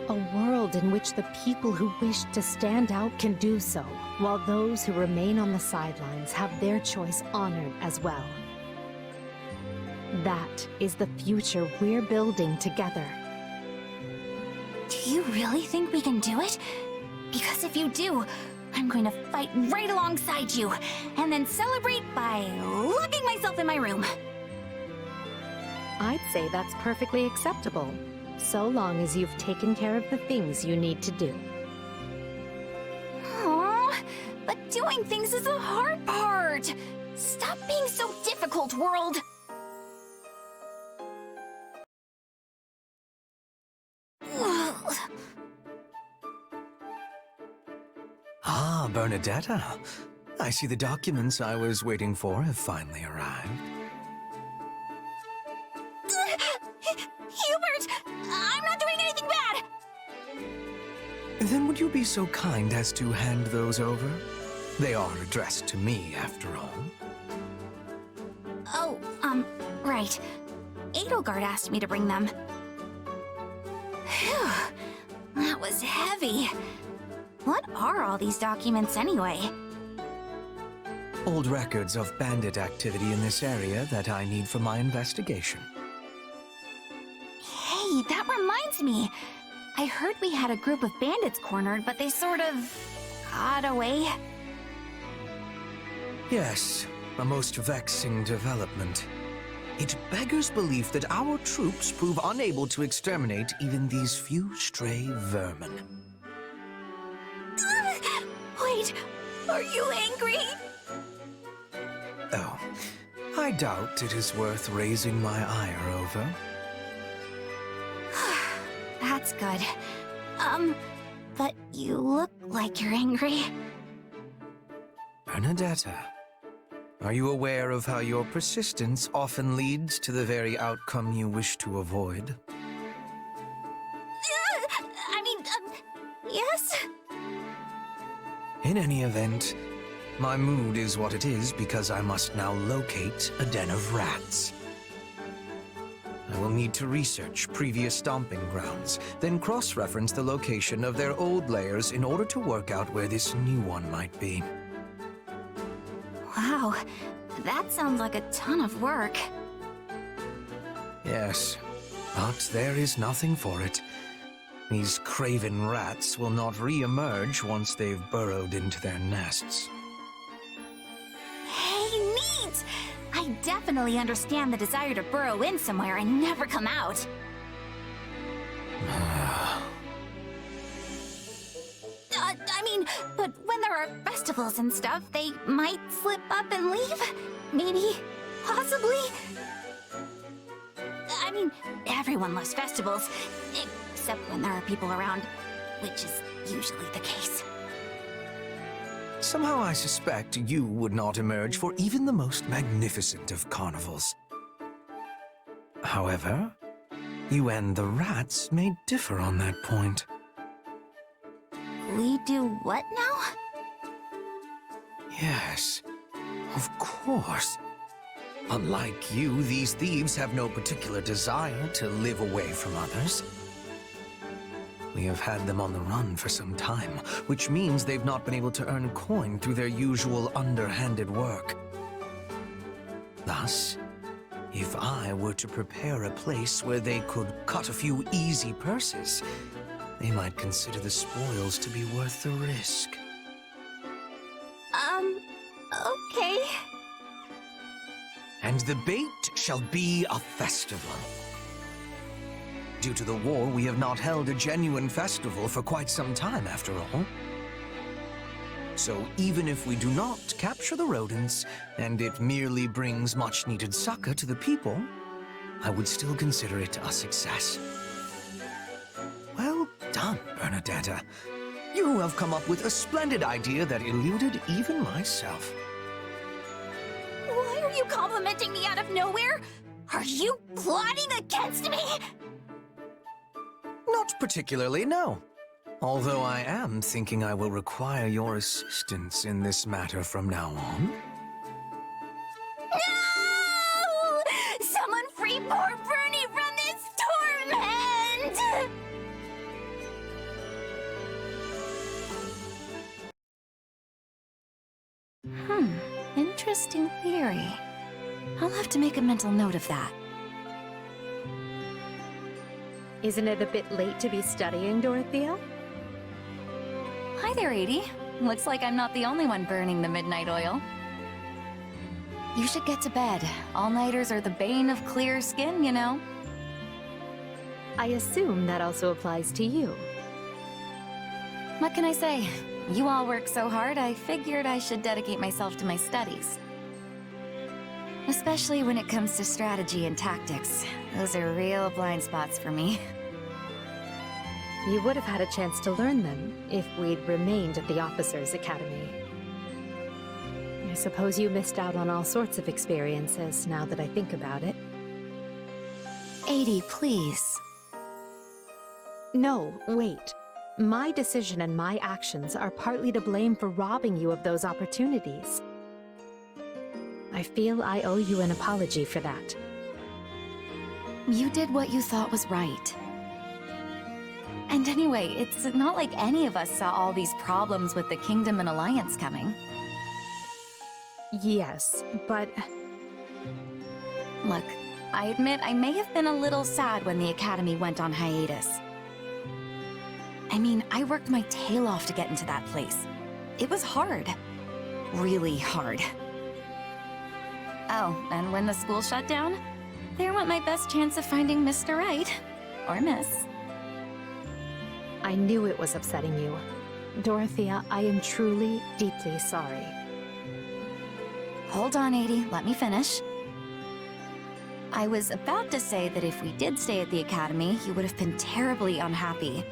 A world in which the people who wish to stand out can do so, while those who remain on the sidelines have their choice honored as well. That is the future we're building together. Do you really think we can do it? Because if you do, I'm going to fight right alongside you, and then celebrate by locking myself in my room. I'd say that's perfectly acceptable, so long as you've taken care of the things you need to do. Aww, but doing things is the hard part. Stop being so difficult, world. Ah, Bernadetta. I see the documents I was waiting for have finally arrived. Hubert! I'm not doing anything bad! Then would you be so kind as to hand those over? They are addressed to me, after all. Oh, right. Edelgard asked me to bring them. Phew, that was heavy. What are all these documents anyway? Old records of bandit activity in this area that I need for my investigation. Hey, that reminds me. I heard we had a group of bandits cornered, but they sort of got away. Yes, a most vexing development. It beggars belief that our troops prove unable to exterminate even these few stray vermin. Wait, are you angry? Oh, I doubt it is worth raising my ire over. That's good. But you look like you're angry. Bernadetta, are you aware of how your persistence often leads to the very outcome you wish to avoid? Yes? In any event, my mood is what it is because I must now locate a den of rats. I will need to research previous stomping grounds, then cross-reference the location of their old lairs in order to work out where this new one might be. Wow, that sounds like a ton of work. Yes, but there is nothing for it. These craven rats will not re-emerge once they've burrowed into their nests. Hey, neat! I definitely understand the desire to burrow in somewhere and never come out. But when there are festivals and stuff, they might slip up and leave? Maybe? Possibly? Everyone loves festivals. except when there are people around, which is usually the case. Somehow I suspect you would not emerge for even the most magnificent of carnivals. However, you and the rats may differ on that point. We do what now? Yes, of course. Unlike you, these thieves have no particular desire to live away from others. We have had them on the run for some time, which means they've not been able to earn coin through their usual underhanded work. Thus, if I were to prepare a place where they could cut a few easy purses, they might consider the spoils to be worth the risk. Okay. And the bait shall be a festival. Due to the war, we have not held a genuine festival for quite some time, after all. So even if we do not capture the rodents, and it merely brings much-needed succor to the people, I would still consider it a success. Well done, Bernadetta. You have come up with a splendid idea that eluded even myself. Why are you complimenting me out of nowhere? Are you plotting against me? Not particularly, no. Although I am thinking I will require your assistance in this matter from now on. No! Someone free poor Bernie from this torment! Interesting theory. I'll have to make a mental note of that. Isn't it a bit late to be studying, Dorothea? Hi there, Edie. Looks like I'm not the only one burning the midnight oil. You should get to bed. All-nighters are the bane of clear skin, you know. I assume that also applies to you. What can I say? You all work so hard, I figured I should dedicate myself to my studies. Especially when it comes to strategy and tactics. Those are real blind spots for me. You would have had a chance to learn them if we'd remained at the Officers' Academy. I suppose you missed out on all sorts of experiences, now that I think about it. Edie, please. No, wait. My decision and my actions are partly to blame for robbing you of those opportunities. I feel I owe you an apology for that. You did what you thought was right. And anyway, it's not like any of us saw all these problems with the Kingdom and Alliance coming. Yes, but... Look, I admit I may have been a little sad when the Academy went on hiatus. I mean, I worked my tail off to get into that place. It was hard. Really hard. Oh, and when the school shut down, there went my best chance of finding Mr. Right. Or Miss. I knew it was upsetting you. Dorothea, I am truly, deeply sorry. Hold on, Edie. Let me finish. I was about to say that if we did stay at the Academy, you would have been terribly unhappy.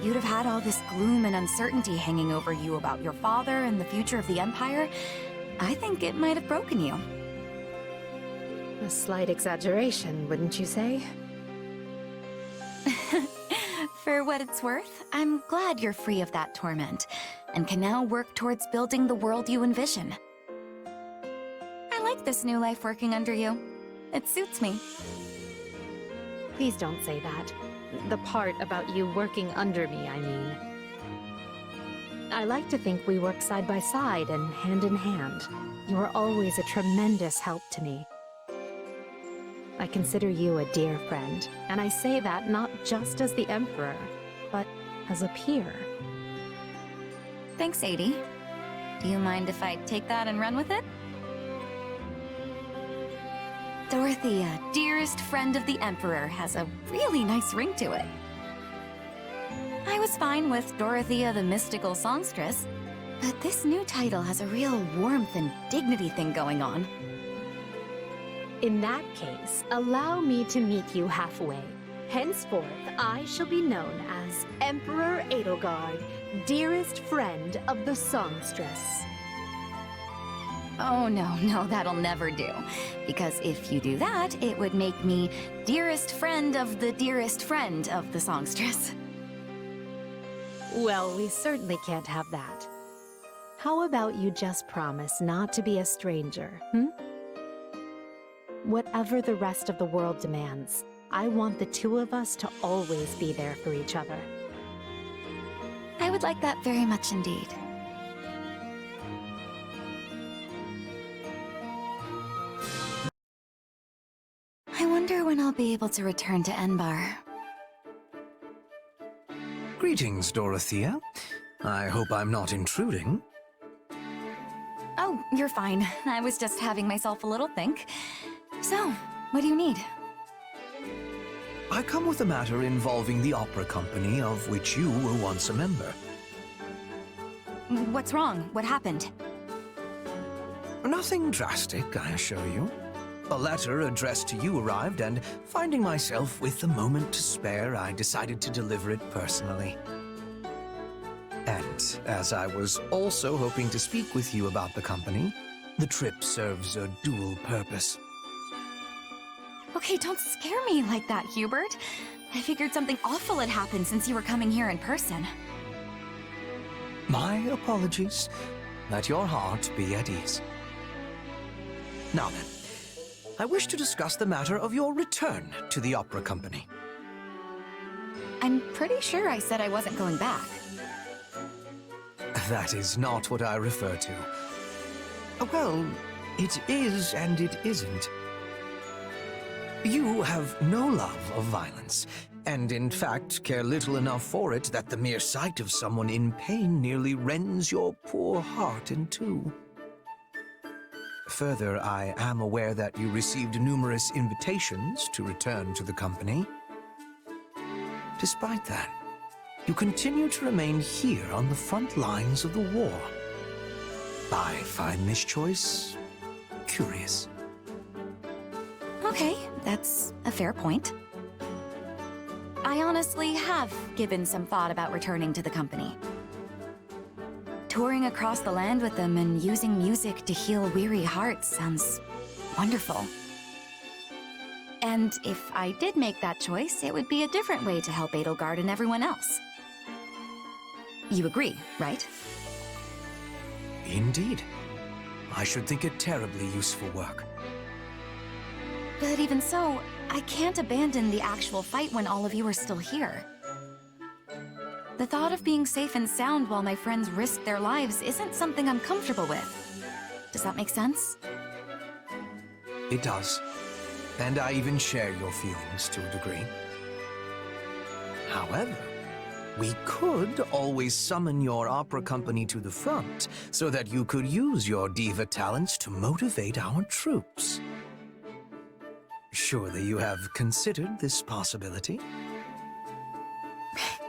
You'd have had all this gloom and uncertainty hanging over you about your father and the future of the Empire. I think it might have broken you. A slight exaggeration, wouldn't you say? For what it's worth, I'm glad you're free of that torment, and can now work towards building the world you envision. I like this new life working under you. It suits me. Please don't say that. The part about you working under me, I mean. I like to think we work side by side and hand in hand. You are always a tremendous help to me. I consider you a dear friend, and I say that not just as the Emperor, but as a peer. Thanks, Edie. Do you mind if I take that and run with it? Dorothea, dearest friend of the Emperor, has a really nice ring to it. I was fine with Dorothea the Mystical Songstress, but this new title has a real warmth and dignity thing going on. In that case, allow me to meet you halfway. Henceforth, I shall be known as Emperor Edelgard, dearest friend of the songstress. Oh, no, that'll never do. Because if you do that, it would make me dearest friend of the songstress. Well, we certainly can't have that. How about you just promise not to be a stranger, Whatever the rest of the world demands, I want the two of us to always be there for each other. I would like that very much indeed. I wonder when I'll be able to return to Enbar. Greetings, Dorothea. I hope I'm not intruding. Oh, you're fine. I was just having myself a little think. So, what do you need? I come with a matter involving the opera company of which you were once a member. What's wrong? What happened? Nothing drastic, I assure you. A letter addressed to you arrived, and finding myself with a moment to spare, I decided to deliver it personally. And as I was also hoping to speak with you about the company, the trip serves a dual purpose. Okay, don't scare me like that, Hubert. I figured something awful had happened since you were coming here in person. My apologies. Let your heart be at ease. Now then, I wish to discuss the matter of your return to the opera company. I'm pretty sure I said I wasn't going back. That is not what I refer to. Well, it is and it isn't. You have no love of violence, and in fact care little enough for it that the mere sight of someone in pain nearly rends your poor heart in two. Further, I am aware that you received numerous invitations to return to the company. Despite that, you continue to remain here on the front lines of the war. I find this choice curious. Okay, that's a fair point. I honestly have given some thought about returning to the company. Touring across the land with them and using music to heal weary hearts sounds wonderful. And if I did make that choice, it would be a different way to help Edelgard and everyone else. You agree, right? Indeed. I should think it terribly useful work. But even so, I can't abandon the actual fight when all of you are still here. The thought of being safe and sound while my friends risk their lives isn't something I'm comfortable with. Does that make sense? It does. And I even share your feelings to a degree. However, we could always summon your opera company to the front so that you could use your diva talents to motivate our troops. Surely you have considered this possibility?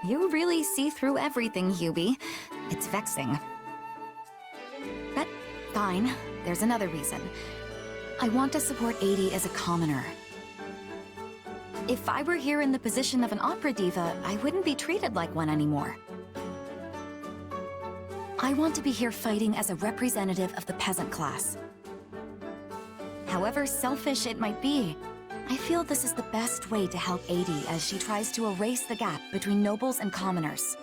You really see through everything, Hubie. It's vexing. But fine, there's another reason. I want to support Adi as a commoner. If I were here in the position of an opera diva, I wouldn't be treated like one anymore. I want to be here fighting as a representative of the peasant class. However selfish it might be, I feel this is the best way to help Adi as she tries to erase the gap between nobles and commoners.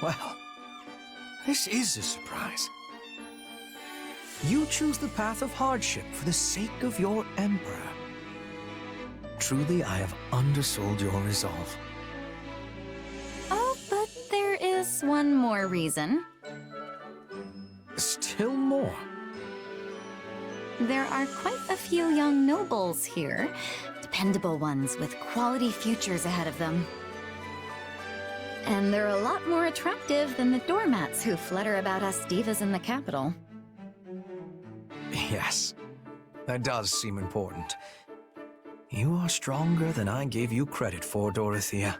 Well, this is a surprise. You choose the path of hardship for the sake of your emperor. Truly, I have undersold your resolve. Oh, but there is one more reason. Still more. There are quite a few young nobles here. Dependable ones with quality futures ahead of them. And they're a lot more attractive than the doormats who flutter about us divas in the capital. Yes, that does seem important. You are stronger than I gave you credit for, Dorothea.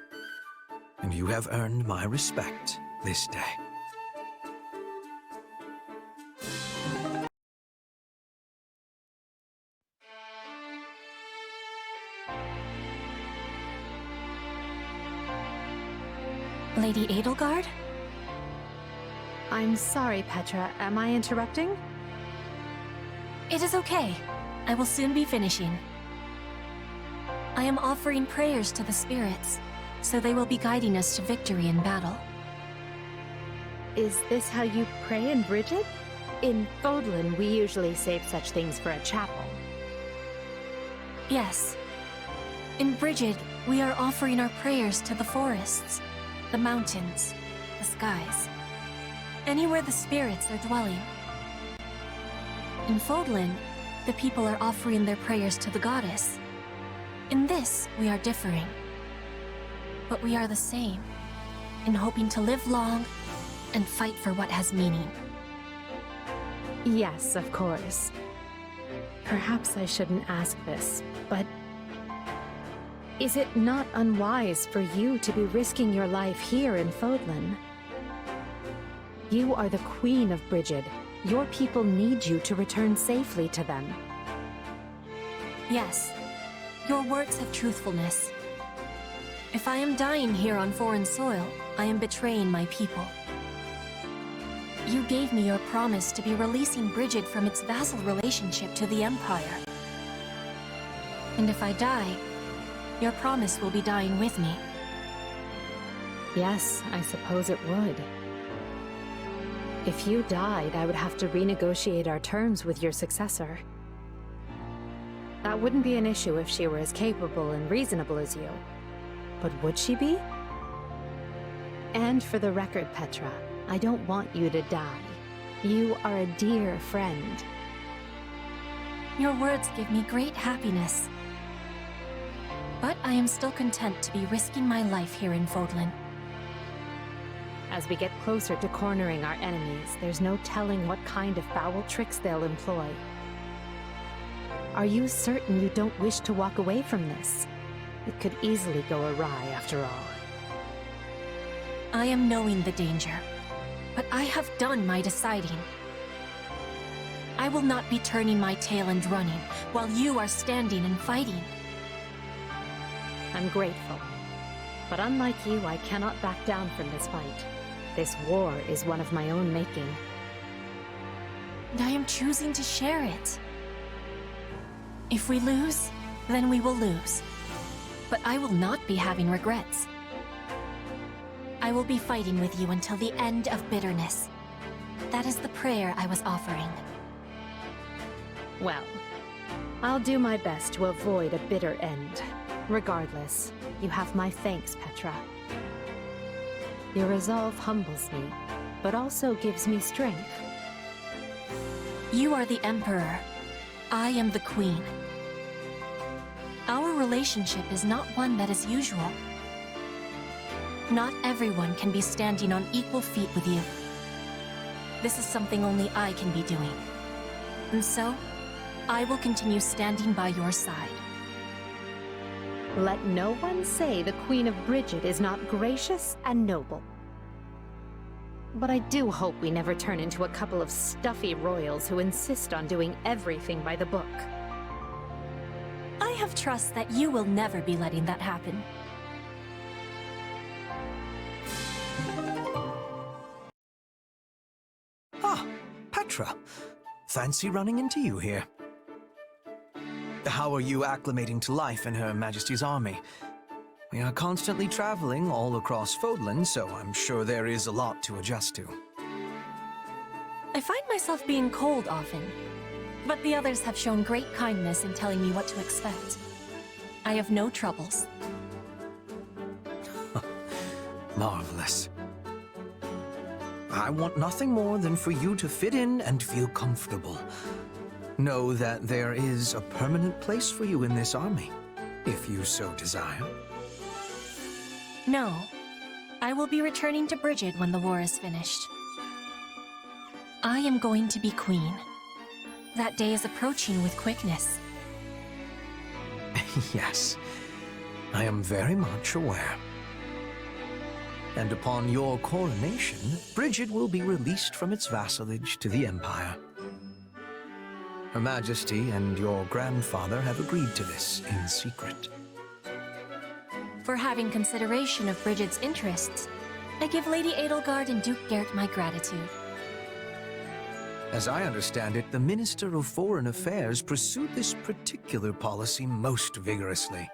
And you have earned my respect this day. Lady Edelgard? I'm sorry, Petra. Am I interrupting? It is okay. I will soon be finishing. I am offering prayers to the spirits, so they will be guiding us to victory in battle. Is this how you pray in Brigid? In Fodlan, we usually save such things for a chapel. Yes. In Brigid, we are offering our prayers to the forests, the mountains, the skies. Anywhere the spirits are dwelling. In Fodlan, the people are offering their prayers to the goddess. In this, we are differing. But we are the same, in hoping to live long and fight for what has meaning. Yes, of course. Perhaps I shouldn't ask this, but is it not unwise for you to be risking your life here in Fodlan? You are the queen of Brigid. Your people need you to return safely to them. Yes, your words have truthfulness. If I am dying here on foreign soil, I am betraying my people. You gave me your promise to be releasing Brigid from its vassal relationship to the Empire. And if I die, your promise will be dying with me. Yes, I suppose it would. If you died, I would have to renegotiate our terms with your successor. That wouldn't be an issue if she were as capable and reasonable as you. But would she be? And for the record, Petra, I don't want you to die. You are a dear friend. Your words give me great happiness. But I am still content to be risking my life here in Fodlan. As we get closer to cornering our enemies, there's no telling what kind of foul tricks they'll employ. Are you certain you don't wish to walk away from this? It could easily go awry after all. I am knowing the danger, but I have done my deciding. I will not be turning my tail and running, while you are standing and fighting. I'm grateful. But unlike you, I cannot back down from this fight. This war is one of my own making. And I am choosing to share it. If we lose, then we will lose. But I will not be having regrets. I will be fighting with you until the end of bitterness. That is the prayer I was offering. Well, I'll do my best to avoid a bitter end. Regardless, you have my thanks, Petra. Your resolve humbles me, but also gives me strength. You are the Emperor. I am the Queen. Our relationship is not one that is usual. Not everyone can be standing on equal feet with you. This is something only I can be doing. And so, I will continue standing by your side. Let no one say the Queen of Brigid is not gracious and noble. But I do hope we never turn into a couple of stuffy royals who insist on doing everything by the book. I have trust that you will never be letting that happen. Ah, Petra. Fancy running into you here. How are you acclimating to life in Her Majesty's army? We are constantly traveling all across Fodlan, so I'm sure there is a lot to adjust to. I find myself being cold often, but the others have shown great kindness in telling me what to expect. I have no troubles. Marvelous. I want nothing more than for you to fit in and feel comfortable. Know that there is a permanent place for you in this army, if you so desire. No, I will be returning to Brigid when the war is finished. I am going to be queen. That day is approaching with quickness. Yes, I am very much aware. And upon your coronation, Brigid will be released from its vassalage to the Empire. Her Majesty and your grandfather have agreed to this in secret. For having consideration of Brigid's interests, I give Lady Edelgard and Duke Gert my gratitude. As I understand it, the Minister of Foreign Affairs pursued this particular policy most vigorously.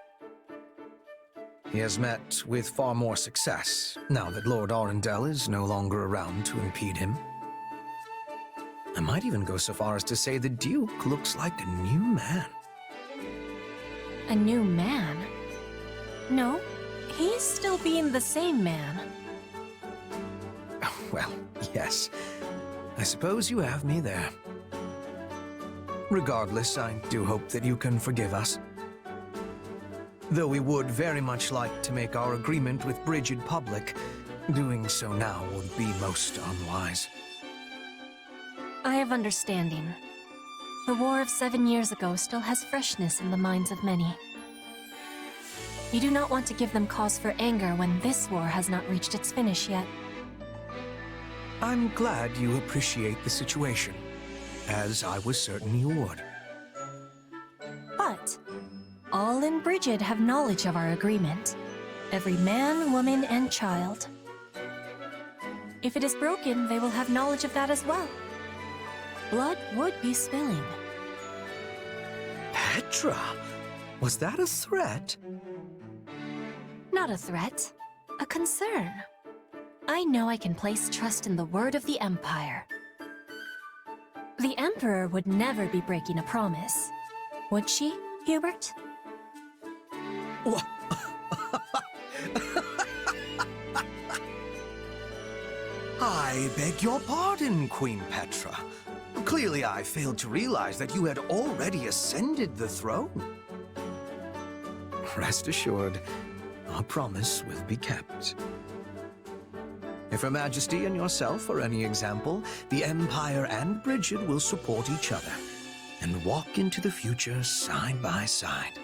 He has met with far more success, now that Lord Arundel is no longer around to impede him. I might even go so far as to say the Duke looks like a new man. A new man? No, he's still being the same man. Well, yes. I suppose you have me there. Regardless, I do hope that you can forgive us. Though we would very much like to make our agreement with Brigid public, doing so now would be most unwise. I have understanding. The war of 7 years ago still has freshness in the minds of many. You do not want to give them cause for anger when this war has not reached its finish yet. I'm glad you appreciate the situation, as I was certain you would. But all in Brigid have knowledge of our agreement. Every man, woman, and child. If it is broken, they will have knowledge of that as well. Blood would be spilling. Petra? Was that a threat? Not a threat, a concern. I know I can place trust in the word of the Empire. The Emperor would never be breaking a promise. Would she, Hubert? I beg your pardon, Queen Petra. Clearly I failed to realize that you had already ascended the throne. Rest assured, our promise will be kept. If Her Majesty and yourself are any example, the Empire and Brigid will support each other and walk into the future side by side.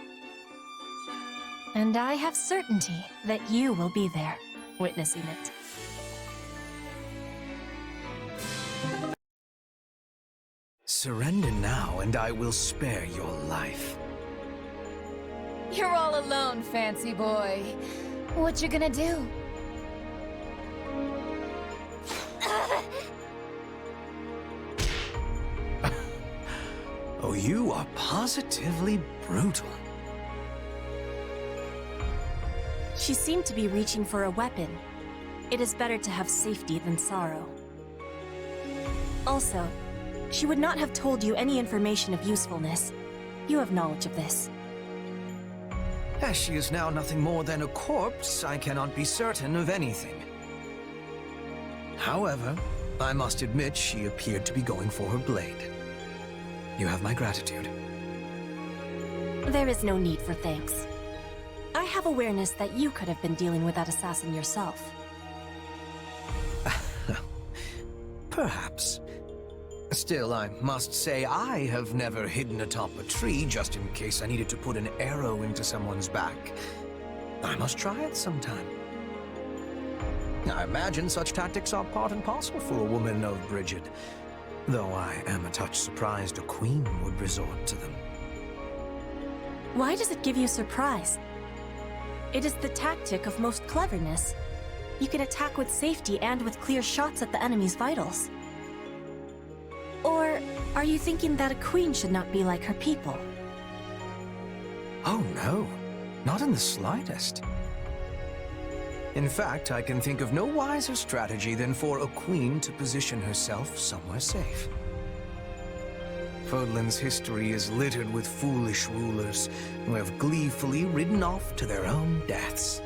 And I have certainty that you will be there, witnessing it. Surrender now, and I will spare your life. You're all alone, fancy boy. What you gonna do? Oh, you are positively brutal. She seemed to be reaching for a weapon. It is better to have safety than sorrow. Also, she would not have told you any information of usefulness. You have knowledge of this. As she is now nothing more than a corpse, I cannot be certain of anything. However, I must admit she appeared to be going for her blade. You have my gratitude. There is no need for thanks. I have awareness that you could have been dealing with that assassin yourself. Perhaps. Still, I must say I have never hidden atop a tree just in case I needed to put an arrow into someone's back. I must try it sometime. I imagine such tactics are part and parcel for a woman of Brigid, though I am a touch surprised a queen would resort to them. Why does it give you surprise? It is the tactic of most cleverness. You can attack with safety and with clear shots at the enemy's vitals. Or are you thinking that a queen should not be like her people? Oh no, not in the slightest. In fact, I can think of no wiser strategy than for a queen to position herself somewhere safe. Fodlan's history is littered with foolish rulers who have gleefully ridden off to their own deaths.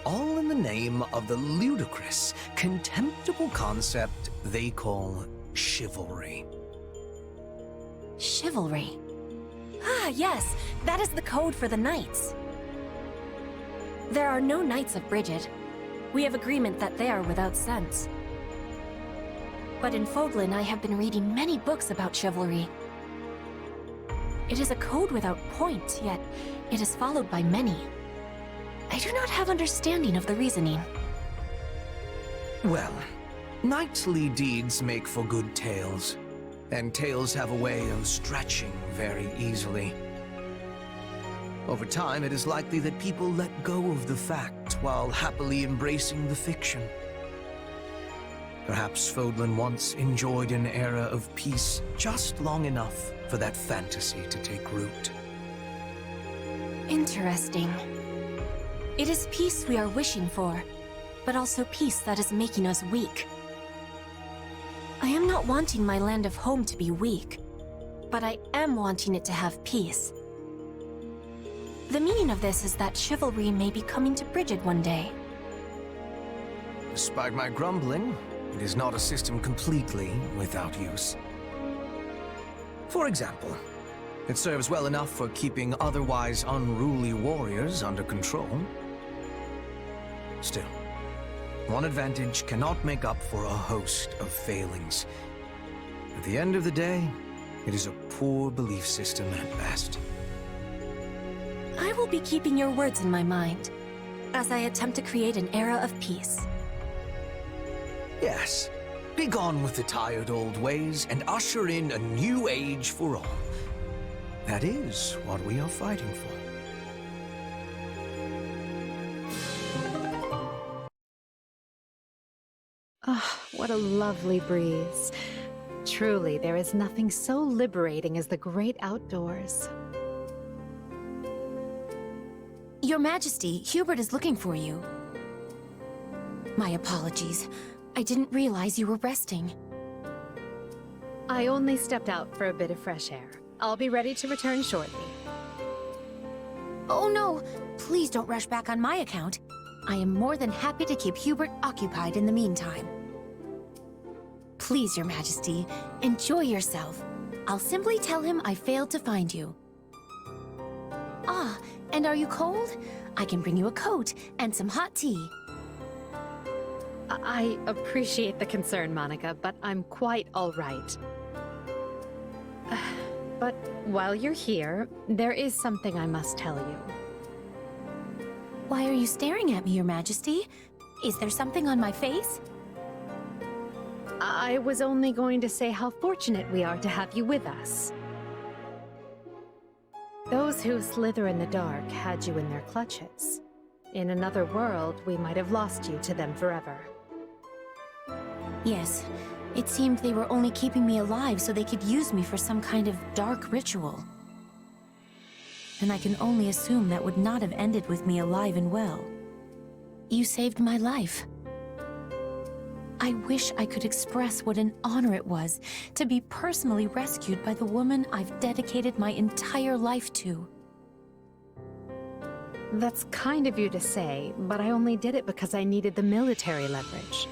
All in the name of the ludicrous, contemptible concept they call chivalry. Chivalry? Ah, yes, that is the code for the knights. There are no knights of Brigid. We have agreement that they are without sense. But in Fodlan, I have been reading many books about chivalry. It is a code without point, yet it is followed by many. I do not have understanding of the reasoning. Well, knightly deeds make for good tales, and tales have a way of stretching very easily. Over time, it is likely that people let go of the fact while happily embracing the fiction. Perhaps Fodlan once enjoyed an era of peace just long enough for that fantasy to take root. Interesting. It is peace we are wishing for, but also peace that is making us weak. I am not wanting my land of home to be weak, but I am wanting it to have peace. The meaning of this is that chivalry may be coming to Brigid one day. Despite my grumbling, it is not a system completely without use. For example, it serves well enough for keeping otherwise unruly warriors under control. Still, one advantage cannot make up for a host of failings. At the end of the day, it is a poor belief system at best. I will be keeping your words in my mind as I attempt to create an era of peace. Yes, be gone with the tired old ways and usher in a new age for all. That is what we are fighting for. Ah, what a lovely breeze. Truly, there is nothing so liberating as the great outdoors. Your Majesty, Hubert is looking for you. My apologies. I didn't realize you were resting. I only stepped out for a bit of fresh air. I'll be ready to return shortly. Oh no! Please don't rush back on my account. I am more than happy to keep Hubert occupied in the meantime. Please, Your Majesty, enjoy yourself. I'll simply tell him I failed to find you. Ah, and are you cold? I can bring you a coat and some hot tea. I appreciate the concern, Monica, but I'm quite all right. But while you're here, there is something I must tell you. Why are you staring at me, Your Majesty? Is there something on my face? I was only going to say how fortunate we are to have you with us. Those who slither in the dark had you in their clutches. In another world, we might have lost you to them forever. Yes, it seemed they were only keeping me alive so they could use me for some kind of dark ritual. And I can only assume that would not have ended with me alive and well. You saved my life. I wish I could express what an honor it was to be personally rescued by the woman I've dedicated my entire life to. That's kind of you to say, but I only did it because I needed the military leverage.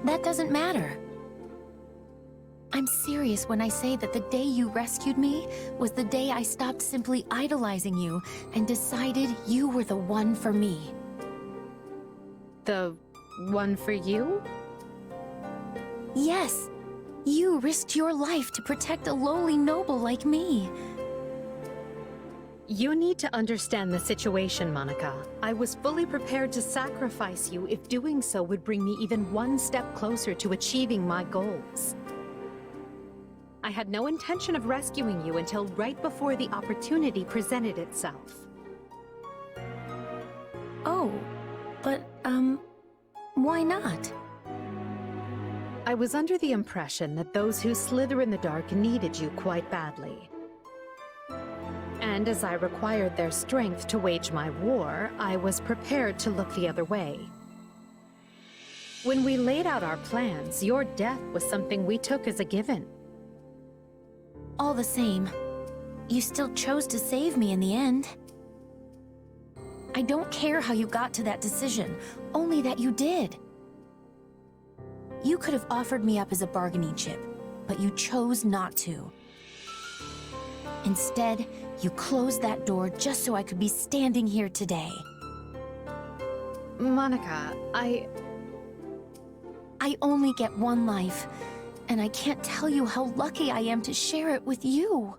That doesn't matter. I'm serious when I say that the day you rescued me was the day I stopped simply idolizing you and decided you were the one for me. The one for you? Yes, you risked your life to protect a lowly noble like me. You need to understand the situation, Monica. I was fully prepared to sacrifice you if doing so would bring me even one step closer to achieving my goals. I had no intention of rescuing you until right before the opportunity presented itself. Oh, but, why not? I was under the impression that those who slither in the dark needed you quite badly. And as I required their strength to wage my war, I was prepared to look the other way. When we laid out our plans, your death was something we took as a given. All the same, you still chose to save me in the end. I don't care how you got to that decision, only that you did. You could have offered me up as a bargaining chip, but you chose not to. Instead, you closed that door just so I could be standing here today. Monica, I only get one life, and I can't tell you how lucky I am to share it with you.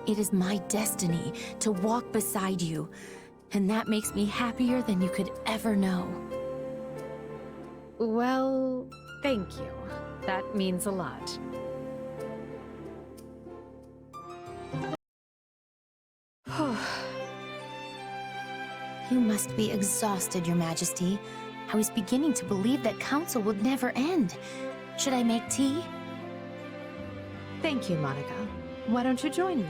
It is my destiny to walk beside you, and that makes me happier than you could ever know. Well, thank you. That means a lot. must be exhausted, Your Majesty. I was beginning to believe that council would never end. Should I make tea? Thank you, Monica. Why don't you join me?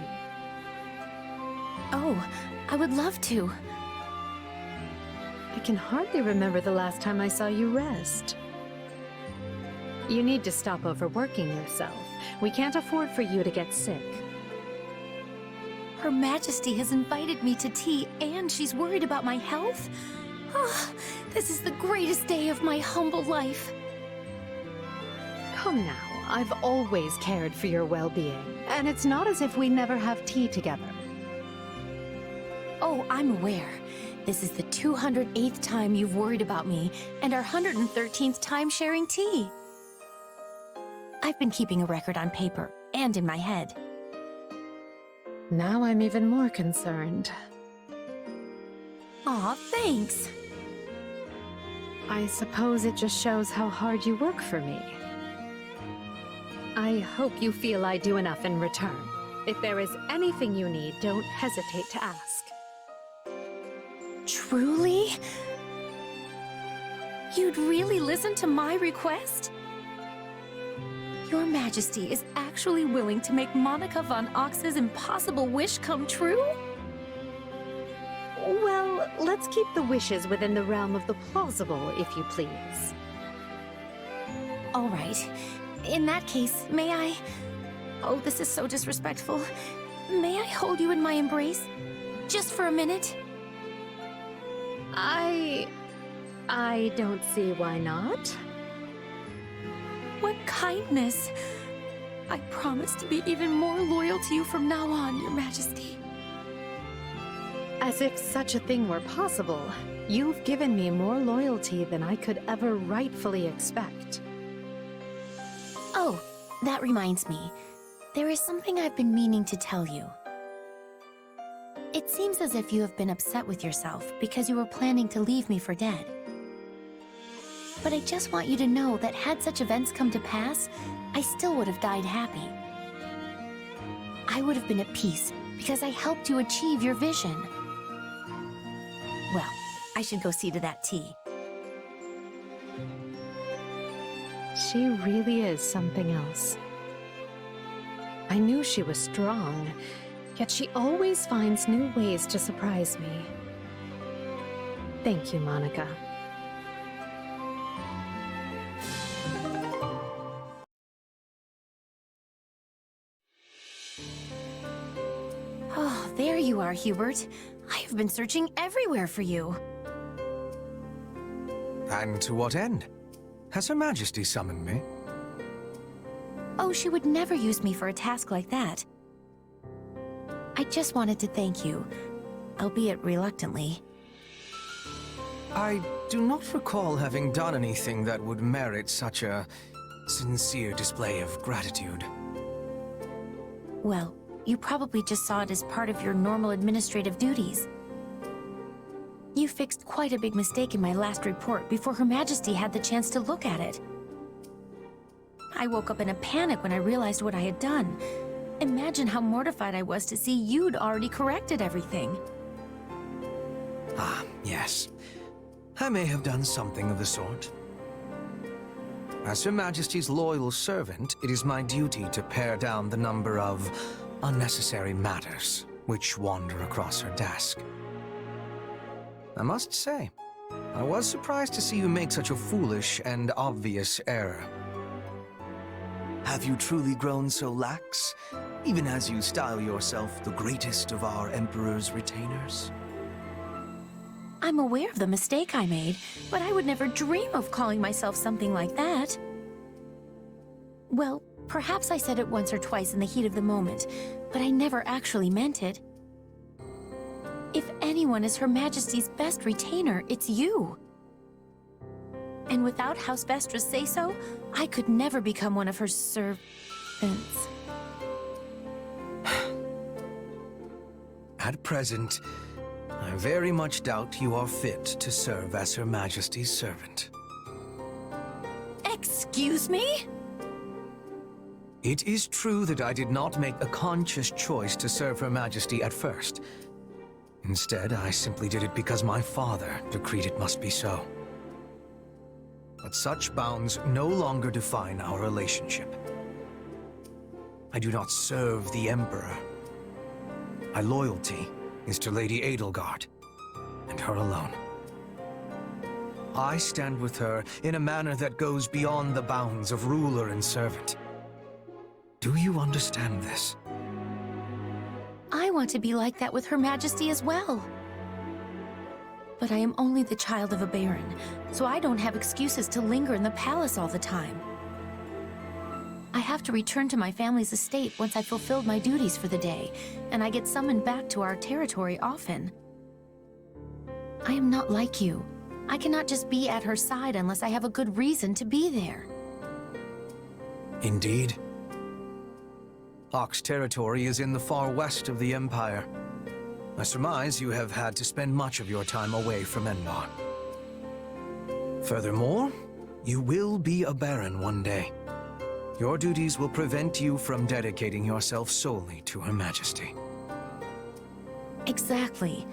Oh, I would love to. I can hardly remember the last time I saw you rest. You need to stop overworking yourself. We can't afford for you to get sick. Her Majesty has invited me to tea, and she's worried about my health? Oh, this is the greatest day of my humble life. Come now, I've always cared for your well-being, and it's not as if we never have tea together. Oh, I'm aware. This is the 208th time you've worried about me, and our 113th time sharing tea. I've been keeping a record on paper, and in my head. Now I'm even more concerned. Aw, thanks. I suppose it just shows how hard you work for me. I hope you feel I do enough in return. If there is anything you need, don't hesitate to ask. Truly? You'd really listen to my request? Your Majesty is actually willing to make Monica von Ox's impossible wish come true? Well, let's keep the wishes within the realm of the plausible, if you please. All right. In that case, may I... Oh, this is so disrespectful. May I hold you in my embrace? Just for a minute? I don't see why not. What kindness! I promise to be even more loyal to you from now on, Your Majesty. As if such a thing were possible. You've given me more loyalty than I could ever rightfully expect. Oh, that reminds me. There is something I've been meaning to tell you. It seems as if you have been upset with yourself because you were planning to leave me for dead. But I just want you to know that had such events come to pass, I still would have died happy. I would have been at peace because I helped you achieve your vision. Well, I should go see to that tea. She really is something else. I knew she was strong, yet she always finds new ways to surprise me. Thank you, Monica. Oh, there you are, Hubert. I have been searching everywhere for you. And to what end? Has Her Majesty summoned me? Oh, she would never use me for a task like that. I just wanted to thank you, albeit reluctantly. I do not recall having done anything that would merit such a sincere display of gratitude. Well, you probably just saw it as part of your normal administrative duties. You fixed quite a big mistake in my last report before Her Majesty had the chance to look at it. I woke up in a panic when I realized what I had done. Imagine how mortified I was to see you'd already corrected everything. Ah, yes. I may have done something of the sort. As Her Majesty's loyal servant, it is my duty to pare down the number of unnecessary matters which wander across her desk. I must say, I was surprised to see you make such a foolish and obvious error. Have you truly grown so lax, even as you style yourself the greatest of our Emperor's retainers? I'm aware of the mistake I made, but I would never dream of calling myself something like that. Well, perhaps I said it once or twice in the heat of the moment, but I never actually meant it. If anyone is Her Majesty's best retainer, it's you. And without House Vestra's say-so, I could never become one of her servants. At present, I very much doubt you are fit to serve as Her Majesty's servant. Excuse me? It is true that I did not make a conscious choice to serve Her Majesty at first. Instead, I simply did it because my father decreed it must be so. But such bounds no longer define our relationship. I do not serve the Emperor. My loyalty is to Lady Edelgard, and her alone. I stand with her in a manner that goes beyond the bounds of ruler and servant. Do you understand this? I want to be like that with Her Majesty as well. But I am only the child of a baron, so I don't have excuses to linger in the palace all the time. I have to return to my family's estate once I've fulfilled my duties for the day, and I get summoned back to our territory often. I am not like you. I cannot just be at her side unless I have a good reason to be there. Indeed. Ox territory is in the far west of the Empire. I surmise you have had to spend much of your time away from Enbar. Furthermore, you will be a baron one day. Your duties will prevent you from dedicating yourself solely to Her Majesty. Exactly.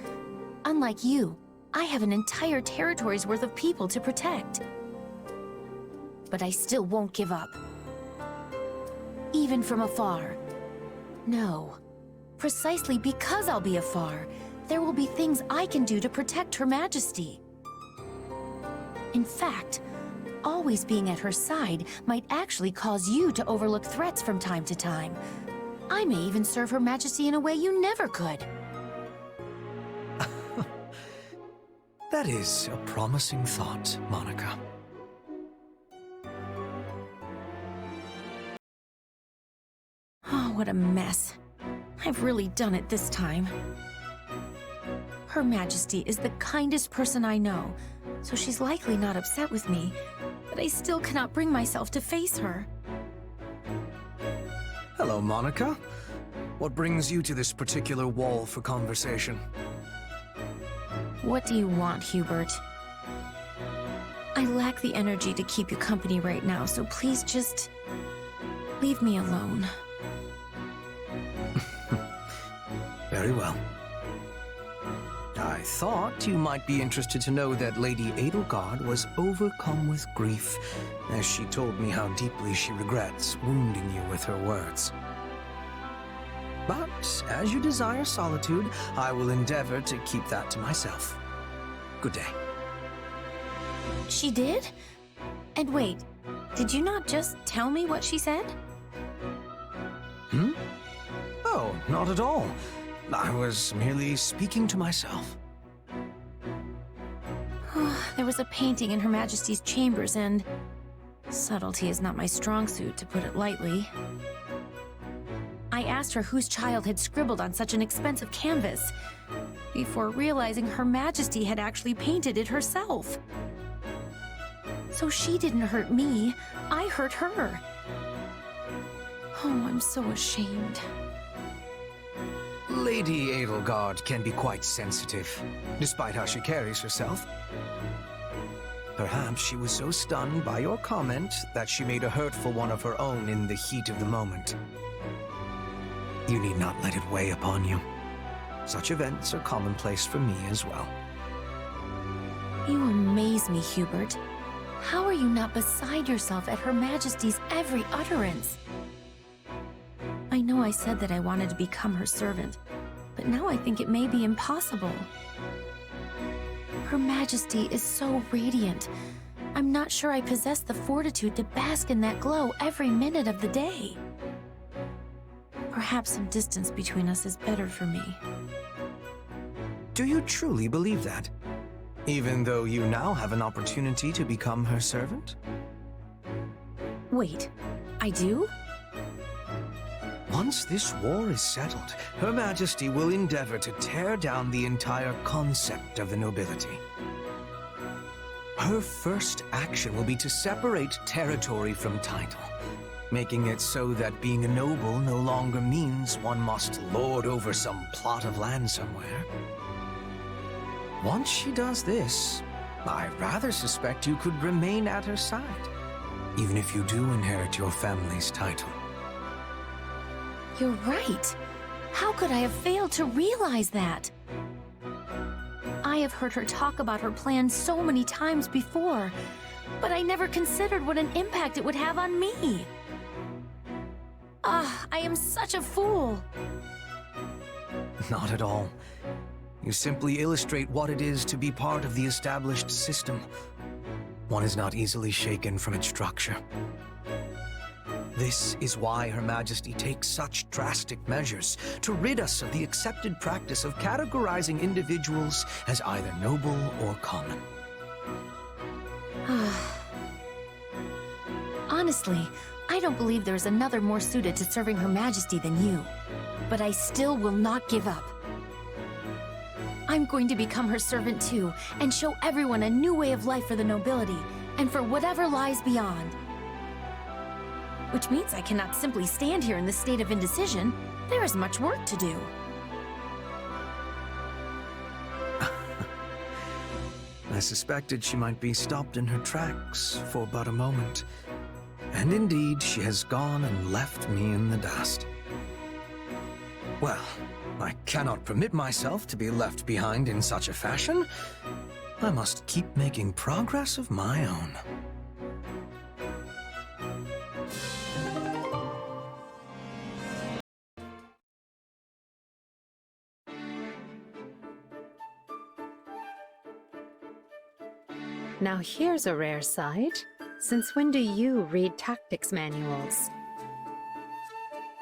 Unlike you, I have an entire territory's worth of people to protect. But I still won't give up. Even from afar. No. Precisely because I'll be afar, there will be things I can do to protect Her Majesty. In fact, always being at her side might actually cause you to overlook threats from time to time. I may even serve Her Majesty in a way you never could. That is a promising thought, Monica. Oh, what a mess. I've really done it this time. Her Majesty is the kindest person I know, so she's likely not upset with me, but I still cannot bring myself to face her. Hello, Monica. What brings you to this particular wall for conversation? What do you want, Hubert? I lack the energy to keep you company right now, so please just leave me alone. Very well. I thought you might be interested to know that Lady Edelgard was overcome with grief as she told me how deeply she regrets wounding you with her words. But as you desire solitude, I will endeavor to keep that to myself. Good day. She did? And wait, did you not just tell me what she said? Oh, not at all. I was merely speaking to myself. There was a painting in Her Majesty's chambers, and subtlety is not my strong suit, to put it lightly. I asked her whose child had scribbled on such an expensive canvas, before realizing Her Majesty had actually painted it herself. So she didn't hurt me, I hurt her. Oh, I'm so ashamed. Lady Edelgard can be quite sensitive, despite how she carries herself. Perhaps she was so stunned by your comment that she made a hurtful one of her own in the heat of the moment. You need not let it weigh upon you. Such events are commonplace for me as well. You amaze me, Hubert. How are you not beside yourself at Her Majesty's every utterance? I know I said that I wanted to become her servant, but now I think it may be impossible. Her Majesty is so radiant. I'm not sure I possess the fortitude to bask in that glow every minute of the day. Perhaps some distance between us is better for me. Do you truly believe that? Even though you now have an opportunity to become her servant? Wait, I do? Once this war is settled, Her Majesty will endeavor to tear down the entire concept of the nobility. Her first action will be to separate territory from title, making it so that being a noble no longer means one must lord over some plot of land somewhere. Once she does this, I rather suspect you could remain at her side, even if you do inherit your family's title. You're right. How could I have failed to realize that? I have heard her talk about her plan so many times before, but I never considered what an impact it would have on me. I am such a fool. Not at all. You simply illustrate what it is to be part of the established system. One is not easily shaken from its structure. This is why Her Majesty takes such drastic measures to rid us of the accepted practice of categorizing individuals as either noble or common. Honestly, I don't believe there's another more suited to serving Her Majesty than you. But I still will not give up. I'm going to become her servant too, and show everyone a new way of life for the nobility, and for whatever lies beyond. Which means I cannot simply stand here in this state of indecision. There is much work to do. I suspected she might be stopped in her tracks for but a moment. And indeed, she has gone and left me in the dust. Well, I cannot permit myself to be left behind in such a fashion. I must keep making progress of my own. Now here's a rare sight. Since when do you read tactics manuals?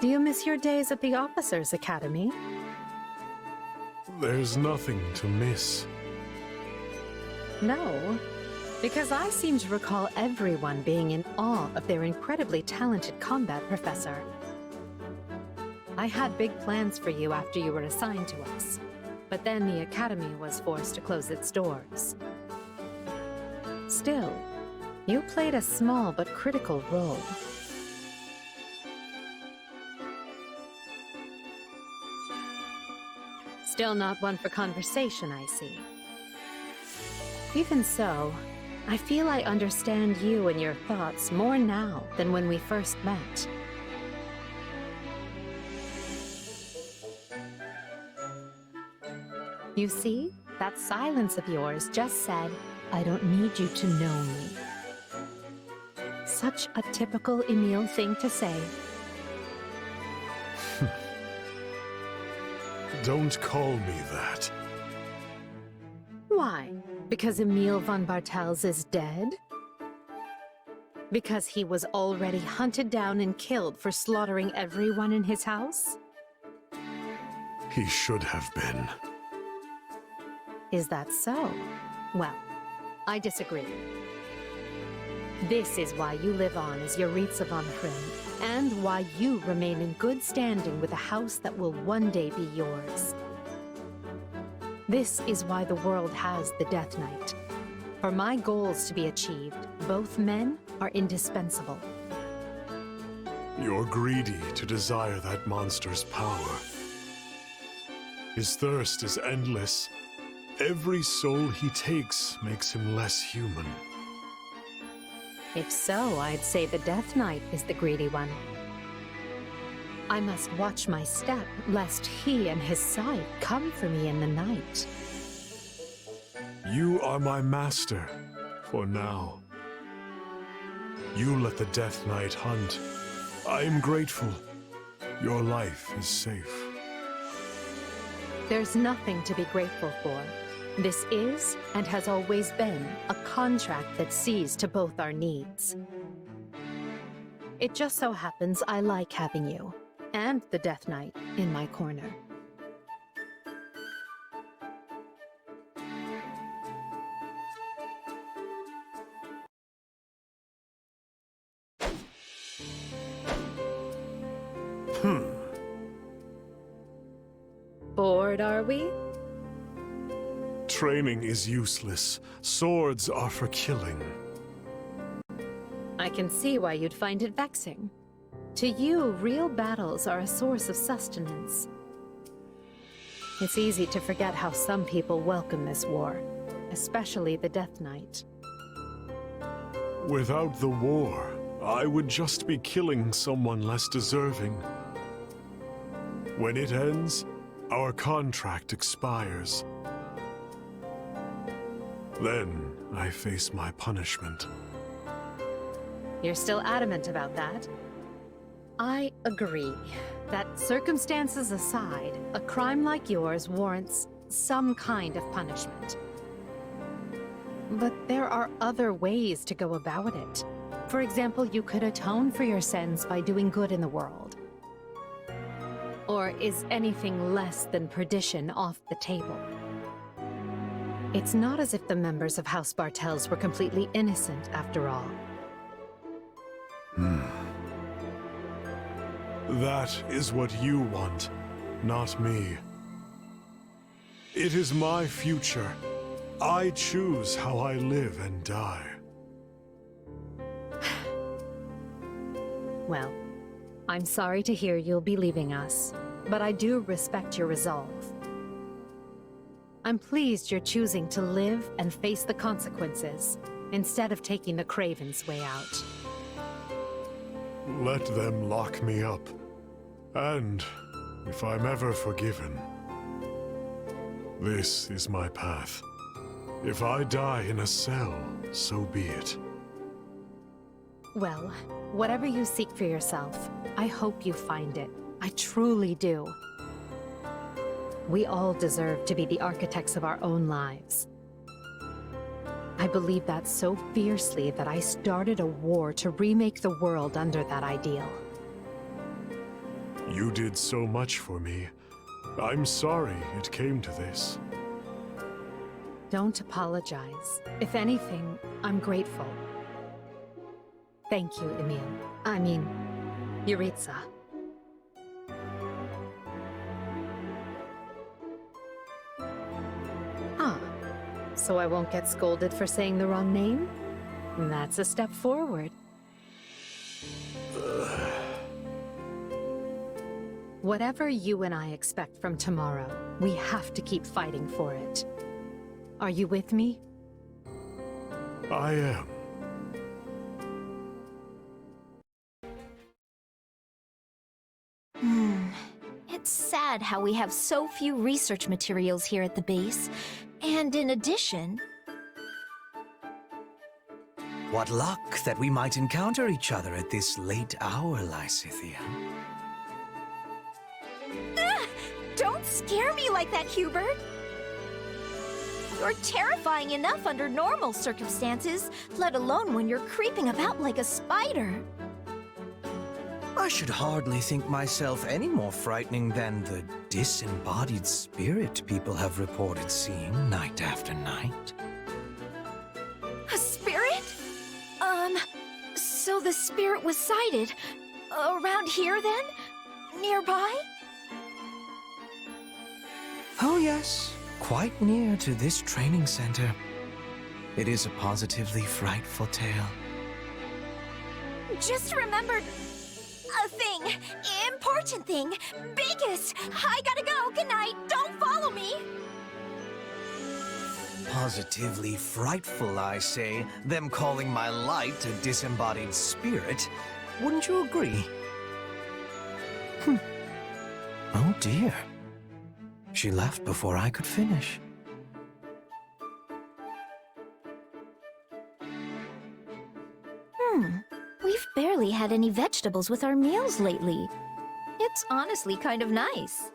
Do you miss your days at the Officers' Academy? There's nothing to miss. No, because I seem to recall everyone being in awe of their incredibly talented combat professor. I had big plans for you after you were assigned to us, but then the Academy was forced to close its doors. Still, you played a small but critical role. Still not one for conversation, I see. Even so, I feel I understand you and your thoughts more now than when we first met. You see, that silence of yours just said, I don't need you to know me. Such a typical Emile thing to say. Don't call me that. Why? Because Emile von Bartels is dead? Because he was already hunted down and killed for slaughtering everyone in his house? He should have been. Is that so? Well, I disagree. This is why you live on as Jeritza von Prim, and why you remain in good standing with a house that will one day be yours. This is why the world has the Death Knight. For my goals to be achieved, both men are indispensable. You're greedy to desire that monster's power. His thirst is endless. Every soul he takes makes him less human. If so, I'd say the Death Knight is the greedy one. I must watch my step, lest he and his side come for me in the night. You are my master, for now. You let the Death Knight hunt. I am grateful. Your life is safe. There's nothing to be grateful for. This is, and has always been, a contract that sees to both our needs. It just so happens I like having you, and the Death Knight, in my corner. Bored, are we? Training is useless. Swords are for killing. I can see why you'd find it vexing. To you, real battles are a source of sustenance. It's easy to forget how some people welcome this war, especially the Death Knight. Without the war, I would just be killing someone less deserving. When it ends, our contract expires. Then I face my punishment. You're still adamant about that? I agree that, circumstances aside, a crime like yours warrants some kind of punishment. But there are other ways to go about it. For example, you could atone for your sins by doing good in the world. Or is anything less than perdition off the table? It's not as if the members of House Bartels were completely innocent, after all. That is what you want, not me. It is my future. I choose how I live and die. Well, I'm sorry to hear you'll be leaving us, but I do respect your resolve. I'm pleased you're choosing to live and face the consequences, instead of taking the Craven's way out. Let them lock me up. And if I'm ever forgiven, this is my path. If I die in a cell, so be it. Well, whatever you seek for yourself, I hope you find it. I truly do. We all deserve to be the architects of our own lives. I believe that so fiercely that I started a war to remake the world under that ideal. You did so much for me. I'm sorry it came to this. Don't apologize. If anything, I'm grateful. Thank you, Jeritza. Ah, so I won't get scolded for saying the wrong name? That's a step forward. Whatever you and I expect from tomorrow, we have to keep fighting for it. Are you with me? I am. It's sad how we have so few research materials here at the base. And in addition... What luck that we might encounter each other at this late hour, Lysithea. Don't scare me like that, Hubert! You're terrifying enough under normal circumstances, let alone when you're creeping about like a spider. I should hardly think myself any more frightening than the disembodied spirit people have reported seeing night after night. A spirit? So the spirit was sighted. Around here, then? Nearby? Oh yes, quite near to this training center. It is a positively frightful tale. Just remembered a thing. Important thing. Biggest. I gotta go. Good night. Don't follow me. Positively frightful, I say, them calling my light a disembodied spirit. Wouldn't you agree? Oh dear. She left before I could finish. We've barely had any vegetables with our meals lately. It's honestly kind of nice.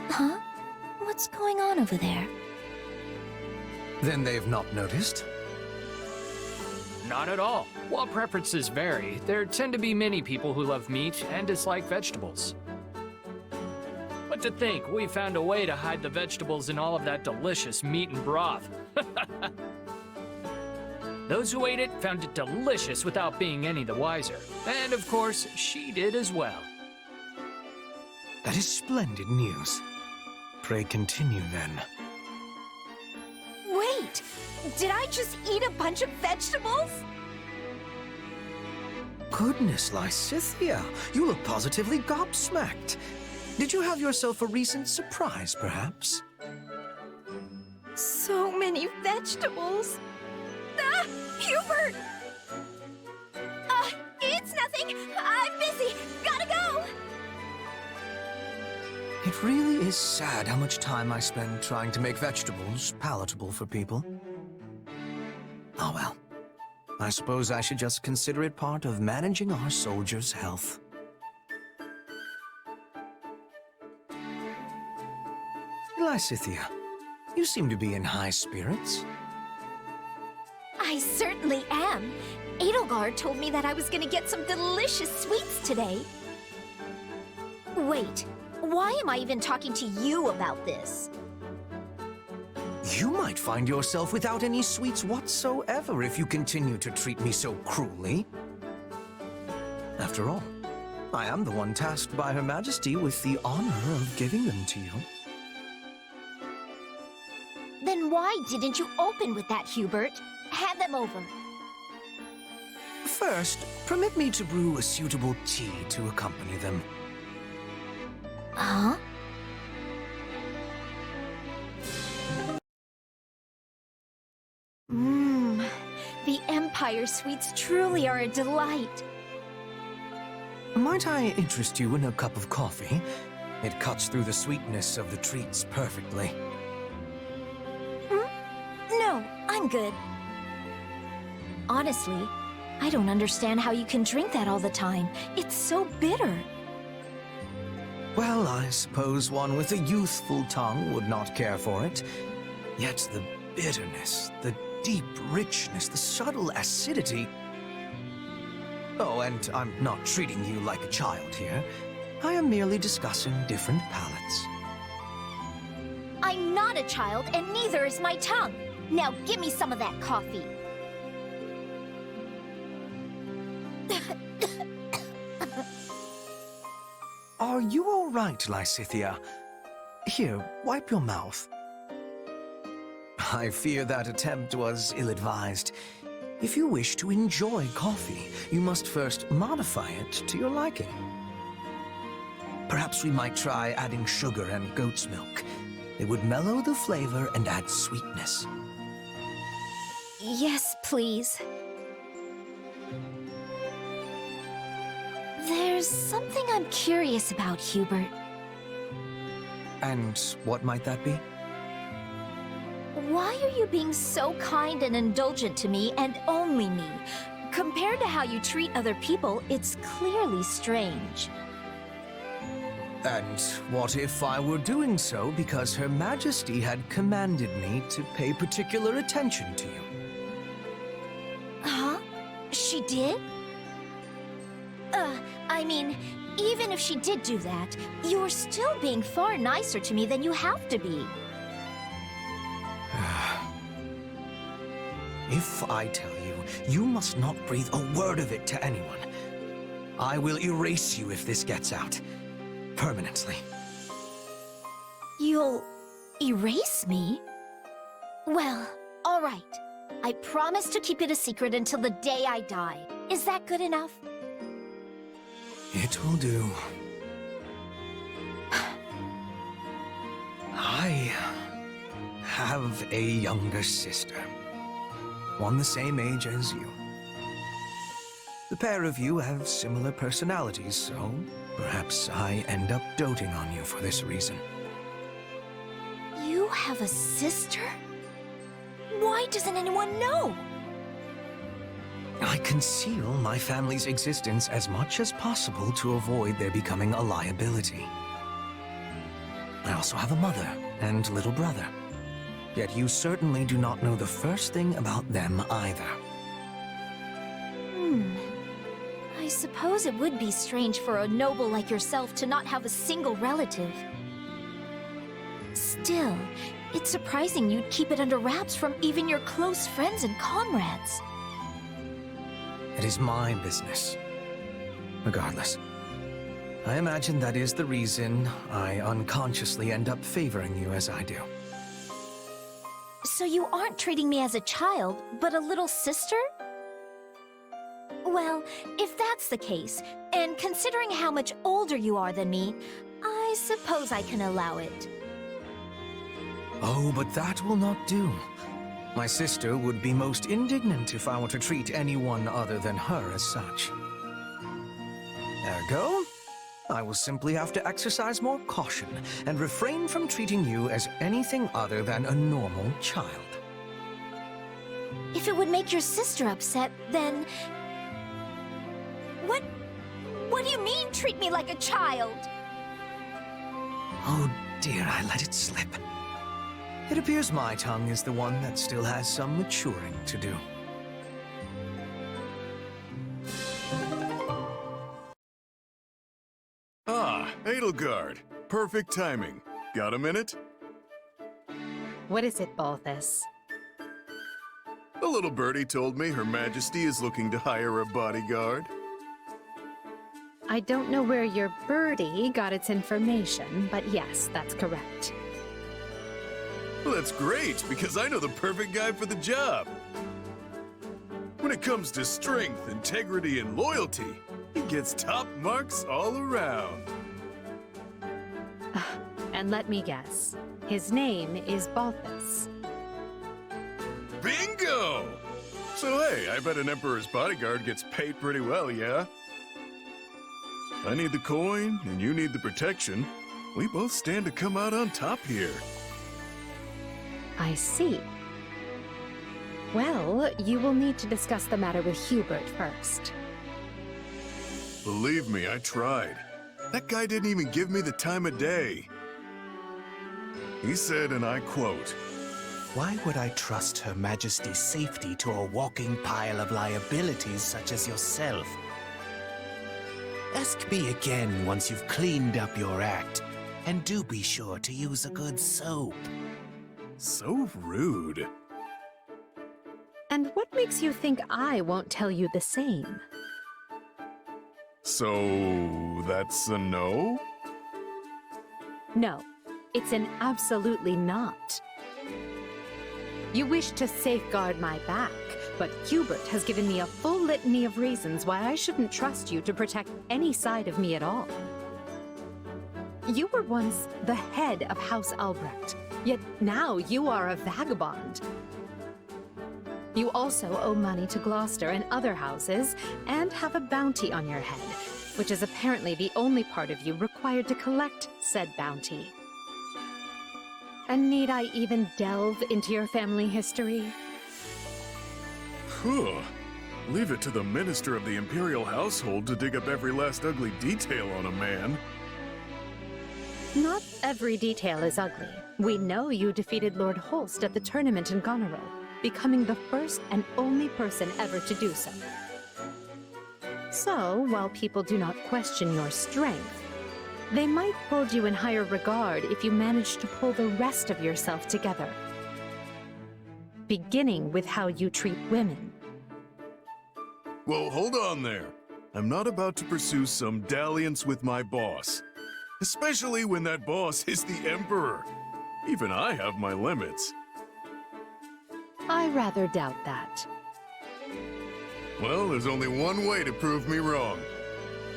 Huh? What's going on over there? Then they've not noticed? Not at all. While preferences vary, there tend to be many people who love meat and dislike vegetables. But to think we found a way to hide the vegetables in all of that delicious meat and broth. Those who ate it found it delicious without being any the wiser. And of course, she did as well. That is splendid news. Pray continue then. Wait! Did I just eat a bunch of vegetables? Goodness, Lysithea, you look positively gobsmacked. Did you have yourself a recent surprise, perhaps? So many vegetables. Ah! Hubert! It's nothing. I'm busy. Gotta go. It really is sad how much time I spend trying to make vegetables palatable for people. Oh well. I suppose I should just consider it part of managing our soldiers' health. Lysithea, you seem to be in high spirits. I certainly am. Edelgard told me that I was gonna get some delicious sweets today. Wait, why am I even talking to you about this? You might find yourself without any sweets whatsoever if you continue to treat me so cruelly. After all, I am the one tasked by Her Majesty with the honor of giving them to you. Then why didn't you open with that, Hubert? Hand them over. First, permit me to brew a suitable tea to accompany them. Huh? The Empire sweets truly are a delight. Might I interest you in a cup of coffee? It cuts through the sweetness of the treats perfectly. No, I'm good. Honestly, I don't understand how you can drink that all the time. It's so bitter. Well, I suppose one with a youthful tongue would not care for it. Yet the bitterness, the deep richness, the subtle acidity... Oh, and I'm not treating you like a child here. I am merely discussing different palates. I'm not a child, and neither is my tongue. Now give me some of that coffee. Are you all right, Lysithea? Here, wipe your mouth. I fear that attempt was ill-advised. If you wish to enjoy coffee, you must first modify it to your liking. Perhaps we might try adding sugar and goat's milk. It would mellow the flavor and add sweetness. Yes, please. There's something I'm curious about, Hubert. And what might that be? Why are you being so kind and indulgent to me and only me? Compared to how you treat other people, it's clearly strange. And what if I were doing so because Her Majesty had commanded me to pay particular attention to you? Huh? She did? I mean, even if she did do that, you're still being far nicer to me than you have to be. If I tell you, you must not breathe a word of it to anyone. I will erase you if this gets out. Permanently. You'll erase me? Well, all right. I promise to keep it a secret until the day I die. Is that good enough? It will do. I have a younger sister. One the same age as you. The pair of you have similar personalities, so perhaps I end up doting on you for this reason. You have a sister? Why doesn't anyone know? I conceal my family's existence as much as possible to avoid their becoming a liability. I also have a mother and little brother. Yet you certainly do not know the first thing about them either. I suppose it would be strange for a noble like yourself to not have a single relative. Still, it's surprising you'd keep it under wraps from even your close friends and comrades. It is my business. Regardless, I imagine that is the reason I unconsciously end up favoring you as I do. So you aren't treating me as a child, but a little sister? Well, if that's the case, and considering how much older you are than me, I suppose I can allow it. Oh, but that will not do. My sister would be most indignant if I were to treat anyone other than her as such. Ergo, I will simply have to exercise more caution and refrain from treating you as anything other than a normal child. If it would make your sister upset, then... What do you mean, treat me like a child? Oh dear, I let it slip. It appears my tongue is the one that still has some maturing to do. Ah, Edelgard. Perfect timing. Got a minute? What is it, Balthus? The little birdie told me Her Majesty is looking to hire a bodyguard. I don't know where your birdie got its information, but yes, that's correct. Well, that's great, because I know the perfect guy for the job. When it comes to strength, integrity, and loyalty, he gets top marks all around. And let me guess, his name is Balthus. Bingo! So hey, I bet an Emperor's bodyguard gets paid pretty well, yeah? I need the coin, and you need the protection. We both stand to come out on top here. I see. Well, you will need to discuss the matter with Hubert first. Believe me, I tried. That guy didn't even give me the time of day. He said, and I quote, Why would I trust Her Majesty's safety to a walking pile of liabilities such as yourself? Ask me again once you've cleaned up your act, and do be sure to use a good soap. so rude. And what makes you think I won't tell you the same? So, that's a no? No, it's an absolutely not. You wish to safeguard my back, but Hubert has given me a full litany of reasons why I shouldn't trust you to protect any side of me at all. You were once the head of House Albrecht, yet now you are a vagabond. You also owe money to Gloucester and other houses, and have a bounty on your head, which is apparently the only part of you required to collect said bounty. And need I even delve into your family history? Phew. Leave it to the minister of the Imperial household to dig up every last ugly detail on a man. Not every detail is ugly. We know you defeated Lord Holst at the tournament in Goneril, becoming the first and only person ever to do so. So, while people do not question your strength, they might hold you in higher regard if you manage to pull the rest of yourself together. Beginning with how you treat women. Well, hold on there. I'm not about to pursue some dalliance with my boss. Especially when that boss is the Emperor. Even I have my limits. I rather doubt that. Well, there's only one way to prove me wrong.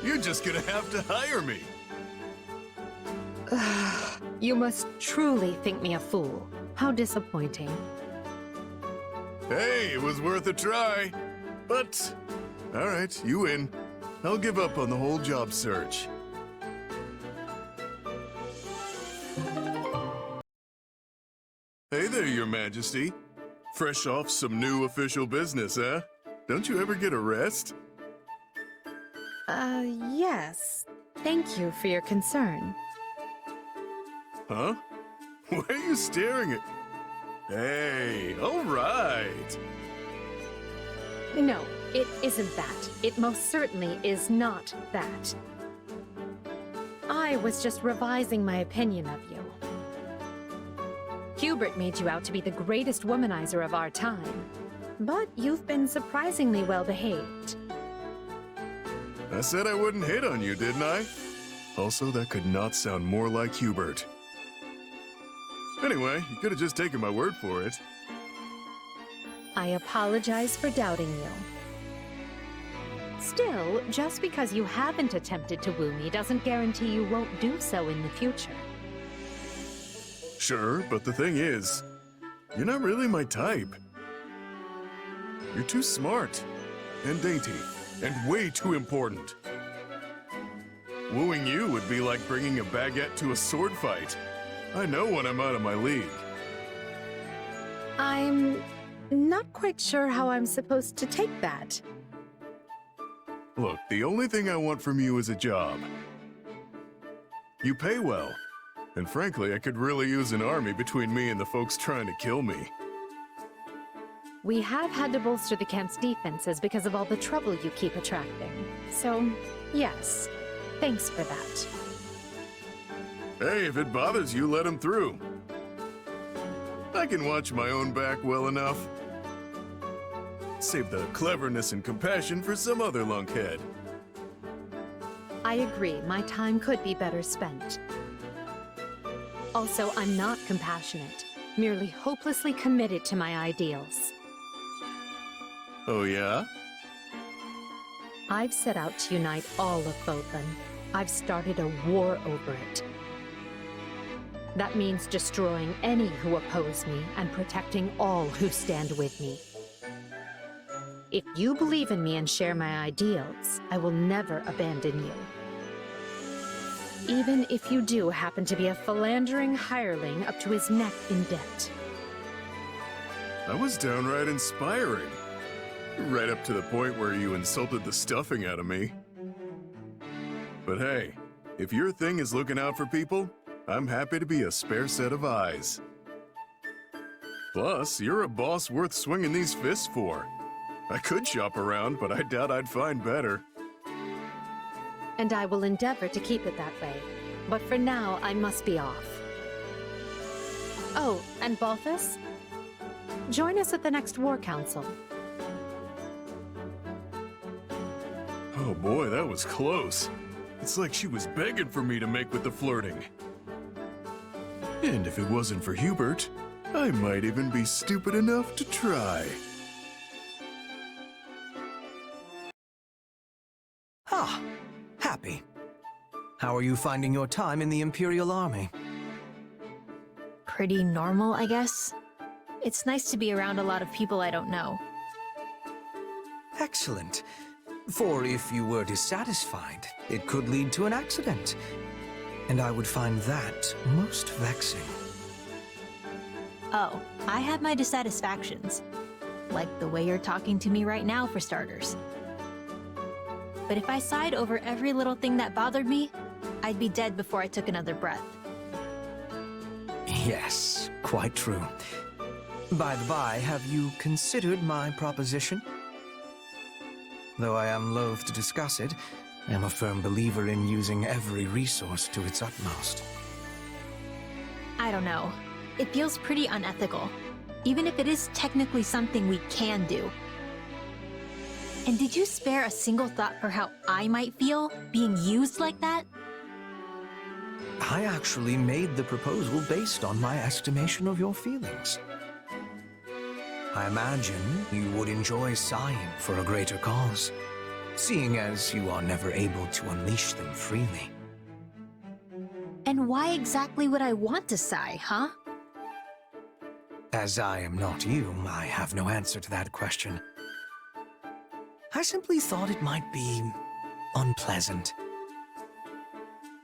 You're just gonna have to hire me. You must truly think me a fool. How disappointing. Hey, it was worth a try. But, alright, you win. I'll give up on the whole job search. Hey there, Your Majesty. Fresh off some new official business, huh? Don't you ever get a rest? Yes. Thank you for your concern. Huh? Why are you staring at... Hey, alright. No, it isn't that. It most certainly is not that. I was just revising my opinion of you. Hubert made you out to be the greatest womanizer of our time, but you've been surprisingly well behaved. I said I wouldn't hit on you, didn't I? Also, that could not sound more like Hubert. Anyway, you could have just taken my word for it. I apologize for doubting you. Still, just because you haven't attempted to woo me doesn't guarantee you won't do so in the future. Sure, but the thing is, you're not really my type. You're too smart, and dainty, and way too important. Wooing you would be like bringing a baguette to a sword fight. I know when I'm out of my league. I'm not quite sure how I'm supposed to take that. Look, the only thing I want from you is a job. You pay well. And frankly, I could really use an army between me and the folks trying to kill me. We have had to bolster the camp's defenses because of all the trouble you keep attracting. So, yes, thanks for that. Hey, if it bothers you, let him through. I can watch my own back well enough. Save the cleverness and compassion for some other lunkhead. I agree, my time could be better spent. Also, I'm not compassionate, merely hopelessly committed to my ideals. Oh yeah? I've set out to unite all of Bodlin. I've started a war over it. That means destroying any who oppose me and protecting all who stand with me. If you believe in me and share my ideals, I will never abandon you. Even if you do happen to be a philandering hireling up to his neck in debt. That was downright inspiring. Right up to the point where you insulted the stuffing out of me. But hey, if your thing is looking out for people, I'm happy to be a spare set of eyes. Plus, you're a boss worth swinging these fists for. I could shop around, but I doubt I'd find better. And I will endeavor to keep it that way. But for now, I must be off. Oh, and Balthus? Join us at the next War Council. Oh boy, that was close. It's like she was begging for me to make with the flirting. And if it wasn't for Hubert, I might even be stupid enough to try. Ah, Hapi. How are you finding your time in the Imperial Army? Pretty normal, I guess. It's nice to be around a lot of people I don't know. Excellent. For if you were dissatisfied, it could lead to an accident. And I would find that most vexing. Oh, I have my dissatisfactions. Like the way you're talking to me right now, for starters. But if I sighed over every little thing that bothered me, I'd be dead before I took another breath. Yes, quite true. By the by, have you considered my proposition? Though I am loath to discuss it, I am a firm believer in using every resource to its utmost. I don't know. It feels pretty unethical, even if it is technically something we can do. And did you spare a single thought for how I might feel being used like that? I actually made the proposal based on my estimation of your feelings. I imagine you would enjoy sighing for a greater cause, seeing as you are never able to unleash them freely. And why exactly would I want to sigh, huh? As I am not you, I have no answer to that question. I simply thought it might be unpleasant.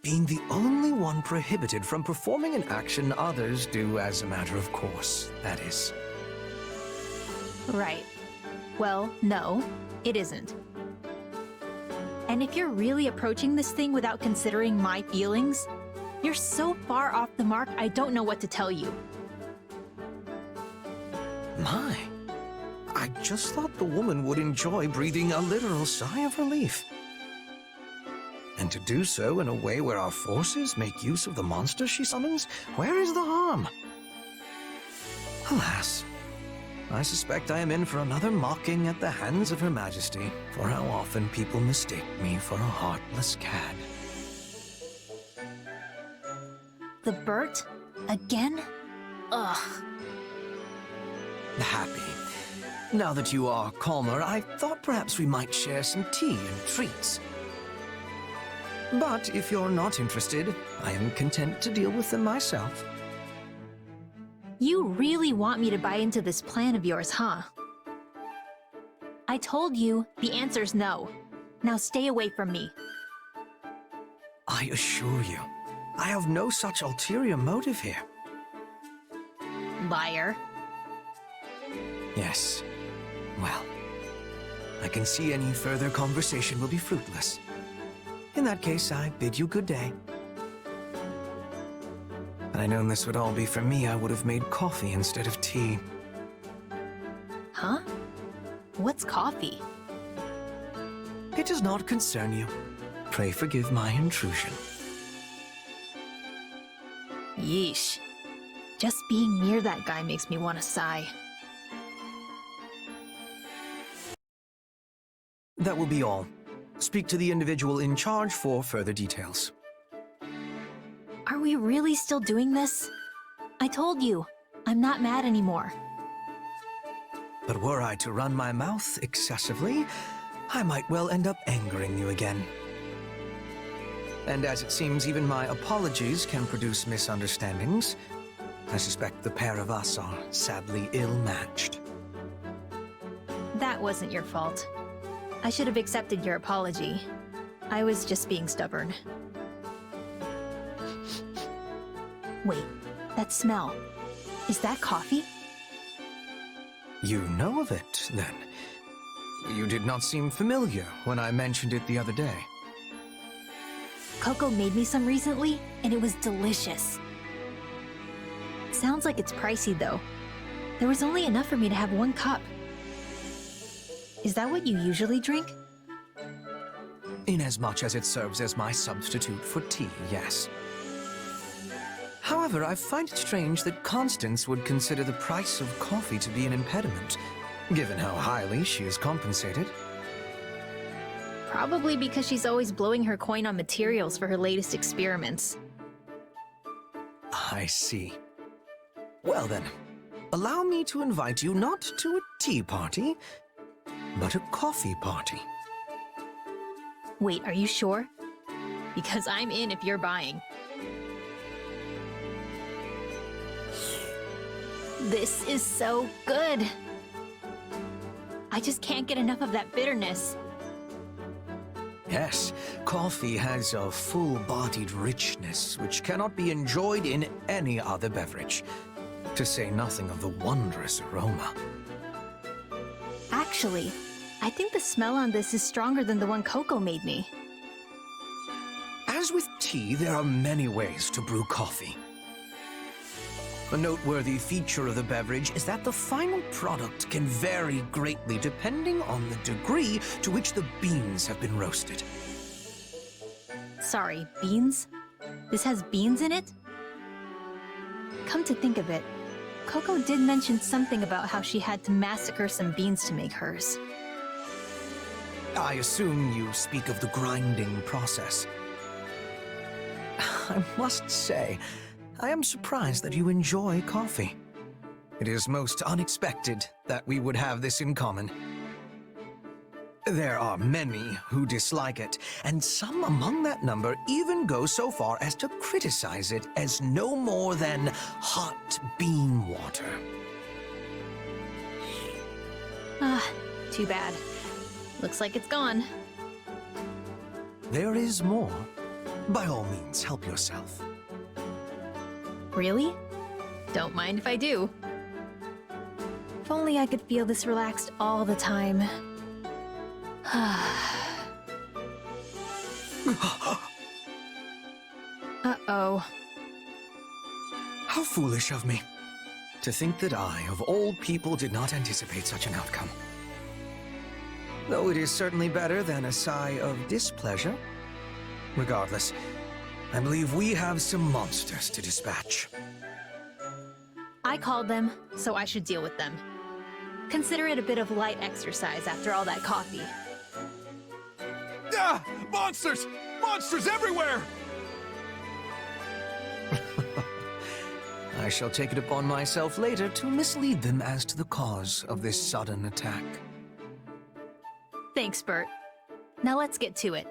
Being the only one prohibited from performing an action others do as a matter of course, that is. Right. Well, no, it isn't. And if you're really approaching this thing without considering my feelings, you're so far off the mark I don't know what to tell you. My, I just thought the woman would enjoy breathing a literal sigh of relief. And to do so in a way where our forces make use of the monster she summons, where is the harm? Alas, I suspect I am in for another mocking at the hands of Her Majesty for how often people mistake me for a heartless cad. The Bert? Again? Ugh. Happy. Now that you are calmer, I thought perhaps we might share some tea and treats. But if you're not interested, I am content to deal with them myself. You really want me to buy into this plan of yours, huh? I told you the answer's no. Now stay away from me. I assure you, I have no such ulterior motive here. Liar. Yes. Well, I can see any further conversation will be fruitless. In that case, I bid you good day. Had I known this would all be for me, I would have made coffee instead of tea. Huh? What's coffee? It does not concern you. Pray forgive my intrusion. Yeesh. Just being near that guy makes me want to sigh. That will be all. Speak to the individual in charge for further details. Are we really still doing this? I told you, I'm not mad anymore. But were I to run my mouth excessively, I might well end up angering you again. And as it seems even my apologies can produce misunderstandings, I suspect the pair of us are sadly ill-matched. That wasn't your fault. I should have accepted your apology. I was just being stubborn. Wait, that smell. Is that coffee? You know of it, then? You did not seem familiar when I mentioned it the other day. Coco made me some recently, and it was delicious. Sounds like it's pricey, though. There was only enough for me to have 1 cup. Is that what you usually drink? Inasmuch as it serves as my substitute for tea, yes. However, I find it strange that Constance would consider the price of coffee to be an impediment, given how highly she is compensated. Probably because she's always blowing her coin on materials for her latest experiments. I see. Well then, allow me to invite you not to a tea party, but a coffee party. Wait, are you sure? Because I'm in if you're buying. This is so good! I just can't get enough of that bitterness. Yes, coffee has a full-bodied richness which cannot be enjoyed in any other beverage, to say nothing of the wondrous aroma. Actually, I think the smell on this is stronger than the one Coco made me. As with tea, there are many ways to brew coffee. A noteworthy feature of the beverage is that the final product can vary greatly depending on the degree to which the beans have been roasted. Sorry, beans? This has beans in it? Come to think of it, Coco did mention something about how she had to massacre some beans to make hers. I assume you speak of the grinding process. I must say, I am surprised that you enjoy coffee. It is most unexpected that we would have this in common. There are many who dislike it, and some among that number even go so far as to criticize it as no more than hot bean water. Ah, too bad. Looks like it's gone. There is more. By all means, help yourself. Really? Don't mind if I do. If only I could feel this relaxed all the time. Uh-oh. How foolish of me. To think that I, of all people, did not anticipate such an outcome. Though it is certainly better than a sigh of displeasure. Regardless, I believe we have some monsters to dispatch. I called them, so I should deal with them. Consider it a bit of light exercise after all that coffee. Ah! Monsters! Monsters everywhere! I shall take it upon myself later to mislead them as to the cause of this sudden attack. Thanks, Bert. Now let's get to it.